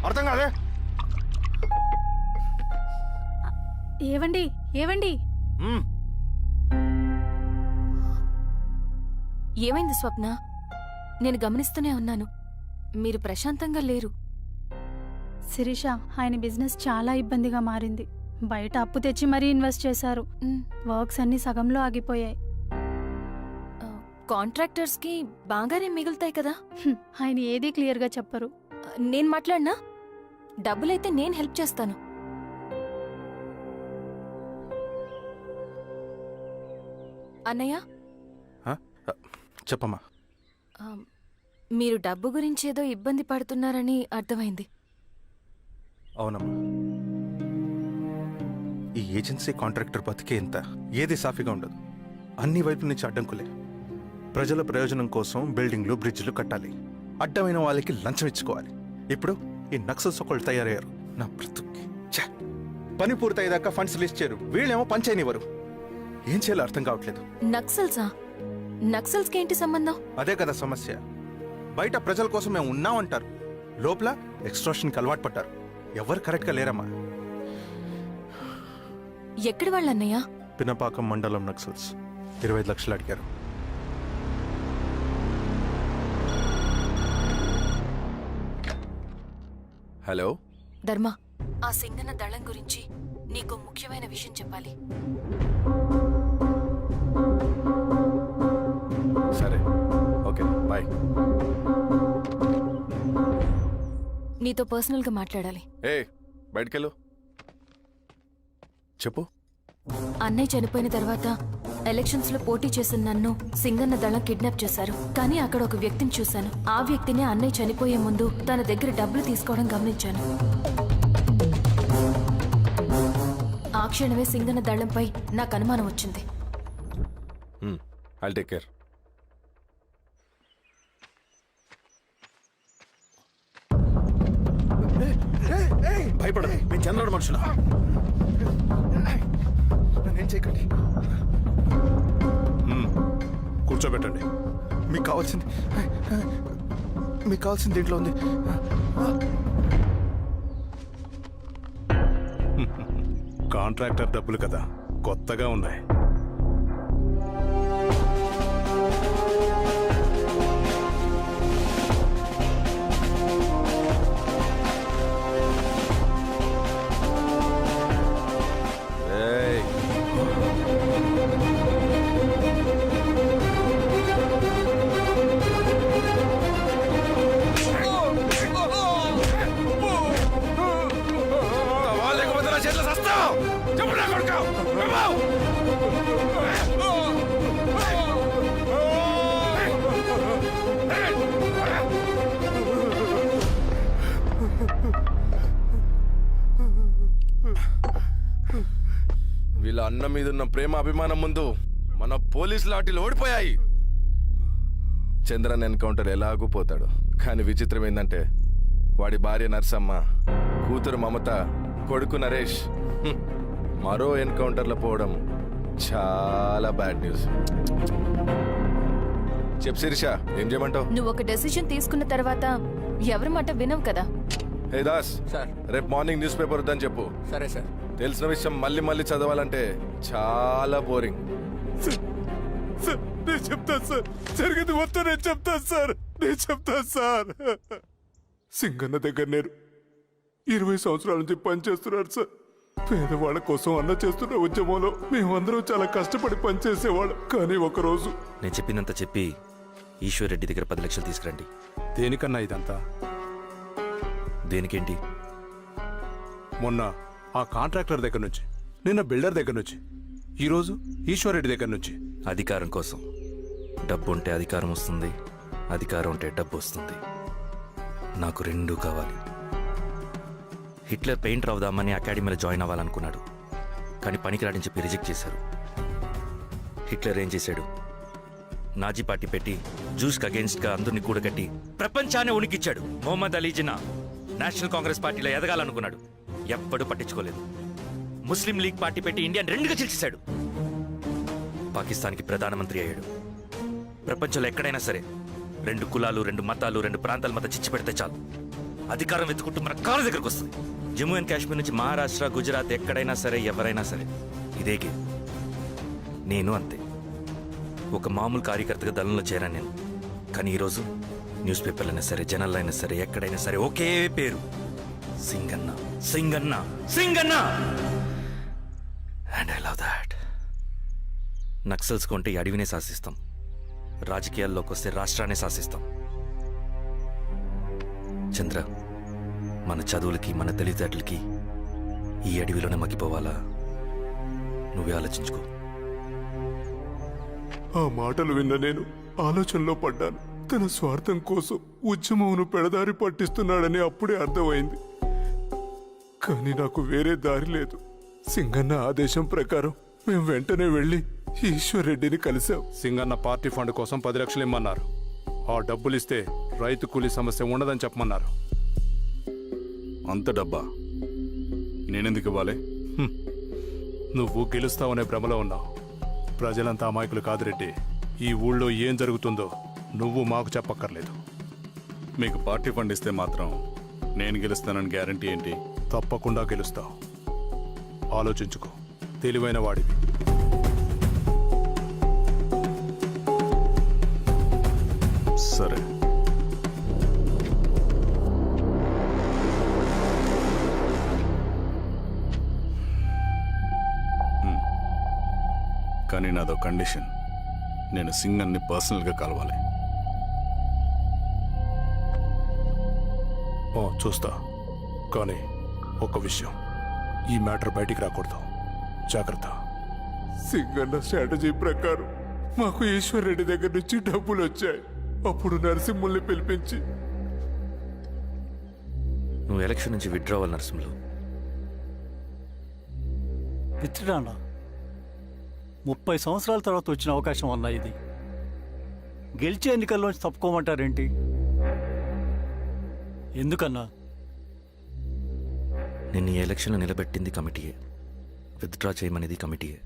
అర్థం కాదే. ఏవండి ఏవండి ఏమైంది స్వప్న? నేను గమనిస్తూనే ఉన్నాను, మీరు ప్రశాంతంగా లేరు. శిరీష, ఆయన బిజినెస్ చాలా ఇబ్బందిగా మారింది. బయట అప్పు తెచ్చి మరీ ఇన్వెస్ట్ చేశారు. వర్క్స్ అన్ని సగంలో ఆగిపోయాయి. కాంట్రాక్టర్స్ కి బాగానే మిగులుతాయి కదా. ఆయన ఏదీ క్లియర్గా చెప్పరు. నేను మాట్లాడినా డబ్బులైతే నేను హెల్ప్ చేస్తాను. అన్నయ్య, చెప్పమ్మా. మీరు డబ్బు గురించి ఏదో ఇబ్బంది పడుతున్నారని అర్థమైంది. అవునమ్మా, ఈ ఏజెన్సీ కాంట్రాక్టర్ బతికే ఇంత ఏది సాఫీగా ఉండదు. అన్ని వైపుల నుంచి అడ్డంకులే. ప్రజల ప్రయోజనం కోసం బిల్డింగ్లు బ్రిడ్జ్లు కట్టాలి, అడ్డమైన వాళ్ళకి లంచం ఇచ్చుకోవాలి. ఇప్పుడు ఈ నక్సల్స్ ఒకళ్ళు తయారయ్యారు. నా బ్రతుక్కి పని పూర్తయ్యేదాకా ఫండ్స్ లిస్ట్ చేయరు, వీళ్ళేమో పంచాయనివ్వరు. ఏం చేయాలో అర్థం కావట్లేదు. నక్సల్సా? నక్సల్స్ కి ఏంటి సంబంధం? అదే కదా సమస్య. బయట ప్రజల కోసం మేము ఉన్నామంటారు, లోపల ఎక్స్ట్రాషన్కి అలవాటు పడ్డారు. ఎవరు కరెక్ట్గా లేరమ్మా. ఎక్కడి వాళ్ళన్నయ్య? పినపాకం మండలం నక్సల్స్ 25 లక్షలు అడిగారు. హలో ధర్మ, ఆ సింగన్న దళం గురించి నీకు ముఖ్యమైన విషయం చెప్పాలి. సరే, ఓకే, బాయ్. నీతో పర్సనల్ గా మాట్లాడాలి. బయటకెళ్ళు. చెప్పు. అన్నయ్య చనిపోయిన తర్వాత ఎలక్షన్స్ లో పోటీ చేసిన నన్ను సింగన్న దళం కిడ్నాప్ చేశారు. కానీ అక్కడ ఒక వ్యక్తిని చూశాను. ఆ వ్యక్తిని అన్నయ్య చనిపోయే ముందు తన దగ్గర డబ్బులు తీసుకోవడం గమనించాను. ఆ క్షణమే సింగన్న దళంపై నాకు అనుమానం వచ్చింది. I'll take care. భయపడదు, మేము చంద్రుడు మనుషులు. నన్నేం చేయకండి. కూర్చోబెట్టండి. మీకు కావాల్సింది దీంట్లో ఉంది. కాంట్రాక్టర్ డబ్బులు కదా, కొత్తగా ఉన్నాయి. లేకపోతే నా చేతిలో సస్తావు. చెప్పు నా కొడుకు. అన్న మీదున్న ప్రేమ అభిమానం ముందు మన పోలీస్ లాఠీలు ఓడిపోయాయి. చంద్రన్ ఎన్కౌంటర్ ఎలాగూ పోతాడు, కానీ విచిత్రం ఏంటంటే వాడి భార్య నర్సమ్మ, కూతురు మమత, కొడుకు నరేష్ మరో ఎన్కౌంటర్లో పోవడం చాలా బ్యాడ్ న్యూస్. చెప్పు శిరీష, ఏం చేయమంటావు? నువ్వు ఒక డెసిషన్ తీసుకున్న తర్వాత ఎవరి మాట వినవు కదా. హే దాస్, సార్. రేపు మార్నింగ్ న్యూస్ పేపర్ వద్దని చెప్పు. సరే సార్. తెలిసిన విషయం మళ్ళీ మళ్ళీ చదవాలంటే చాలా బోరింగ్. నేను చెప్తాను సార్, జరిగింది మొత్తం నేను చెప్తాను సార్, నేను చెప్తాను సార్. సింగన్న దగ్గర నేను 20 సంవత్సరాల నుంచి పనిచేస్తున్నాను సార్. పేదవాళ్ళ కోసం అన్న చేస్తున్న ఉద్యమంలో మేమందరం చాలా కష్టపడి పనిచేసేవాళ్ళం. కానీ ఒకరోజు నేను చెప్పినంత చెప్పి ఈశ్వర్ రెడ్డి దగ్గర 10 లక్షలు తీసుకురండి. దేనికన్నా ఇదంతా? దేనికేంటి? మొన్న ఆ కాంట్రాక్టర్ దగ్గర నుంచి, నిన్న బిల్డర్ దగ్గర నుంచి, ఈరోజు ఈశ్వర్ రెడ్డి దగ్గర నుంచి. అధికారం కోసం. డబ్బు ఉంటే అధికారం వస్తుంది, అధికారం ఉంటే డబ్బు వస్తుంది. నాకు రెండూ కావాలి. హిట్లర్ పెయింటర్ అవుదామని అకాడమీలో జాయిన్ అవ్వాలనుకున్నాడు, కానీ పనికిరాడని చెప్పి రిజెక్ట్ చేశారు. హిట్లర్ ఏం చేశాడు? నాజీ పార్టీ పెట్టి జూస్కి అగేన్స్ట్గా అందరినీ కూడగట్టి ప్రపంచాన్ని ఉనికిచ్చాడు. మొహమ్మద్ అలీ జిన్నా నేషనల్ కాంగ్రెస్ పార్టీలో ఎదగాలనుకున్నాడు, ఎప్పుడూ పట్టించుకోలేదు. ముస్లిం లీగ్ పార్టీ పెట్టి ఇండియాని రెండుగా చీల్చేశాడు. పాకిస్తాన్కి ప్రధానమంత్రి అయ్యాడు. ప్రపంచంలో ఎక్కడైనా సరే 2 కులాలు, 2 మతాలు, 2 ప్రాంతాల మధ్య చిచ్చు పెడితే చాలు, అధికారం వెతుకుంటూ మన కాళ్ళ దగ్గరకు వస్తుంది. జమ్మూ అండ్ కాశ్మీర్ నుంచి మహారాష్ట్ర, గుజరాత్ ఎక్కడైనా సరే, ఎవరైనా సరే ఇదే గేమ్. నేను అంతే. ఒక మామూలు కార్యకర్తగా దళంలో చేరాను నేను. కానీ ఈరోజు న్యూస్ పేపర్లైనా సరే, జనాల్లో అయినా సరే, ఎక్కడైనా సరే ఒకే పేరు, Singanna, Singanna, Singanna. And I love that. Naxals కొంటే ఈ అడవినే శాసిస్తాం, రాజకీయాల్లోకి వస్తే రాష్ట్రాన్ని శాసిస్తాం. చంద్ర, మన చదువులకి, మన తెలివితేటలకి ఈ అడవిలోనే మగ్గిపోవాలా? నువ్వే ఆలోచించుకో. ఆ మాటలు విన్న నేను ఆలోచనలో పడ్డాను. తన స్వార్థం కోసం ఉద్యమమును పెడదారి పట్టిస్తున్నాడని అప్పుడే అర్థమైంది. కానీ నాకు వేరే దారి లేదు. సింగన్న ఆదేశం ప్రకారం మేము వెంటనే వెళ్ళి ఈశ్వర్ రెడ్డిని కలిశాం. సింగన్న పార్టీ ఫండ్ కోసం 10 లక్షలు ఇమ్మన్నారు. ఆ డబ్బులు ఇస్తే రైతు కూలీ సమస్య ఉండదని చెప్పమన్నారు. అంత డబ్బా నేనెందుకు ఇవ్వాలి? నువ్వు గెలుస్తావనే భ్రమలో ఉన్నావు. ప్రజలంతా అమాయకులు కాదు రెడ్డి. ఈ ఊళ్ళో ఏం జరుగుతుందో నువ్వు మాకు చెప్పక్కర్లేదు. మీకు పార్టీ ఫండ్ ఇస్తే మాత్రం నేను గెలుస్తానని గ్యారంటీ ఏంటి? తప్పకుండా గెలుస్తావు. ఆలోచించుకో, తెలివైన వాడివి. సరే. కానీ నాదో కండిషన్. నేను సింగన్ని పర్సనల్గా కలవాలి. చూస్తా. కానీ ఒక విషయం, ఈ మ్యాటర్ బయటికి రాకూడదు. జాగ్రత్త. సింగన్న స్ట్రాటజీ ప్రకారం మాకు ఈశ్వర్ రెడ్డి దగ్గర నుంచి డబ్బులు వచ్చాయి. అప్పుడు నరసింహుల్ని పిలిపించి, నువ్వు ఎలక్షన్ నుంచి విత్డ్రా అవ్వాలి నరసింహులు. విత్డ్రానా? 30 సంవత్సరాల తర్వాత వచ్చిన అవకాశం అన్నా ఇది. గెలిచే ఎన్నికల్లోంచి తప్పుకోమంటారేంటి? ఎందుకన్నా? నిన్ను ఈ ఎలక్షన్లో నిలబెట్టింది కమిటీయే, విత్డ్రా చేయమనేది కమిటీయే.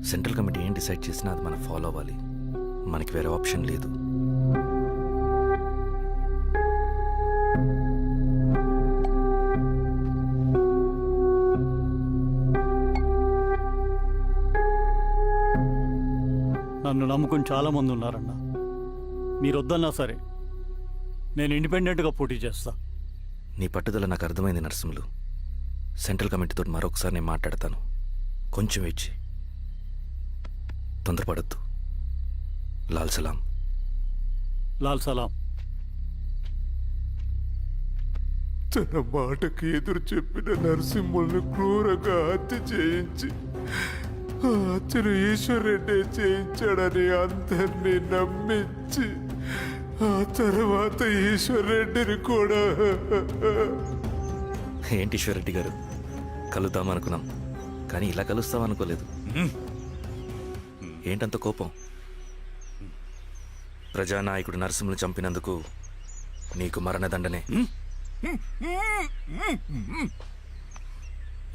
సెంట్రల్ కమిటీ ఏం డిసైడ్ చేసినా అది మనం ఫాలో అవ్వాలి. మనకి వేరే ఆప్షన్ లేదు. నన్ను నమ్ముకుని చాలా మంది ఉన్నారన్నా. మీరు వద్దన్నా సరే నేను ఇండిపెండెంట్గా పోటీ చేస్తా. నీ పట్టుదల నాకు అర్థమైంది నరసింహులు. సెంట్రల్ కమిటీతో మరొకసారి నేను మాట్లాడతాను. కొంచెం వెయిట్ చేయి, తొందరపడద్దు. లాల్ సలాం. లాల్ సలాం. తన మాటకి ఎదురు చెప్పిన నరసింహుల్ని క్రూరంగా హత్య చేయించి, ఆ హత్యను ఈశ్వర్ రెడ్డి చేయించాడని అందరినీ నమ్మించి, ఆ తర్వాత ఈశ్వర్ రెడ్డిని కూడా. ఏంటి ఈశ్వర్ రెడ్డి గారు, కలుద్దామనుకున్నాం, కానీ ఇలా కలుస్తావు అనుకోలేదు. ఏంటంత కోపం? ప్రజానాయకుడు నరసింహులు చంపినందుకు నీకు మరణదండనే.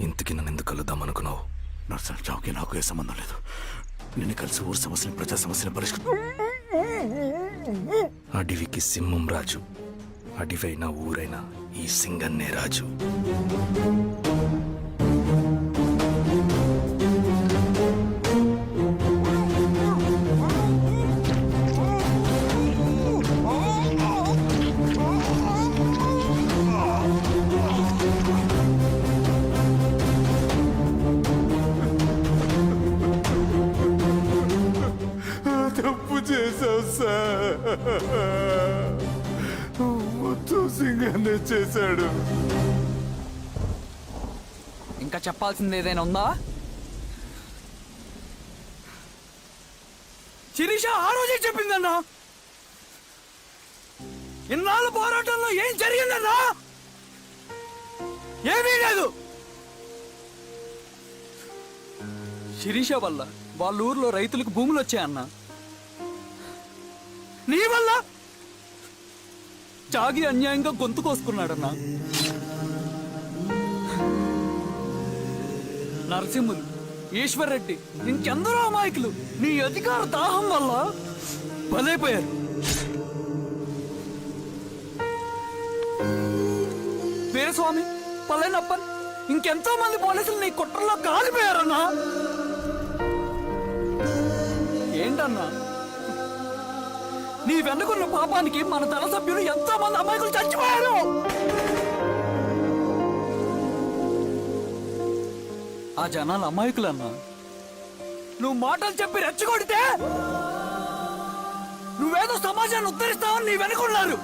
ఇంతకీ నన్ను ఎందుకు కలుద్దాం అనుకున్నావు? నర్సన్ చావుకి నాకు ఏ సంబంధం లేదు. నిన్ను కలిసి ఊరు సమస్యలు, ప్రజా సమస్యలు పరిష్కరి. అడవికి సింహం రాజు, అడివైనా ఊరైనా ఈ సింగన్నే రాజు. తప్పు చేశావు సార్. మొత్తం సింగన్నే చేశాడు. ఇంకా చెప్పాల్సింది ఏదైనా ఉందా? శిరీష ఆ రోజే చెప్పిందన్నా. ఇన్నాళ్ళ పోరాటంలో ఏం జరిగిందన్నా? ఏమీ లేదు. శిరీష వల్ల వాళ్ళ ఊర్లో రైతులకు భూములు వచ్చాయన్నా. నీ వల్ల జాగి అన్యాయంగా గొంతు కోసుకున్నాడన్నా. నరసింహులు, ఈశ్వర్ రెడ్డి, ఇంకెందరో అమాయకులు నీ అధికార దాహం వల్ల బలైపోయారు. వీరస్వామి, పల్లెనప్పన్, ఇంకెంతో మంది పోలీసులు నీ కుట్రలో కాలిపోయారన్నా. ఏంటన్నా, నీ వెనుకున్న పాపానికి మన దళ సభ్యులు ఎంతో మంది అమాయకులు చచ్చిపోయారు. ఆ జనాలు అమాయకులన్నా. నువ్వు మాటలు చెప్పి రెచ్చగొడితే నువ్వేదో సమాజాన్ని ఉద్ధరిస్తావని నీ వెనుకున్నారు.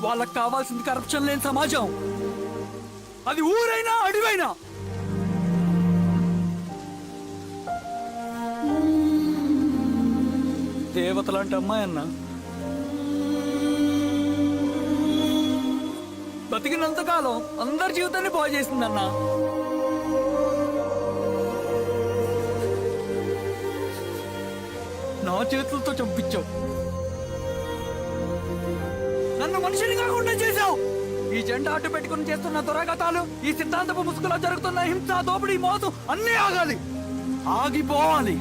వాళ్ళకి కావాల్సింది కరప్షన్ లేని సమాజం. అది ఊరైనా అడివైనా. దేవతలాంటి అమ్మాయి అన్న బతికినంతకాలం అందరి జీవితాన్ని బాగు చేసిందన్నా. నా చేతులతో చంపించావు. నన్ను మనిషిని కాకుండా చేశావు. ఈ జెండా అడ్డు పెట్టుకుని చేస్తున్న దురాఘాతాలు, ఈ సిద్ధాంతపు ముసుగులో జరుగుతున్న హింస, దోపిడీ, మోసం అన్నీ ఆగాలి, ఆగిపోవాలి.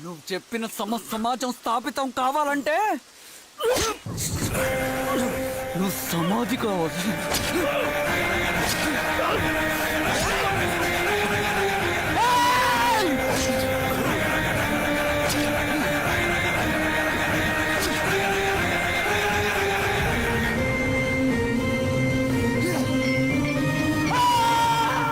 నువ్వు చెప్పిన సమాజం స్థాపితం కావాలంటే నువ్వు సమాధి కావాలి.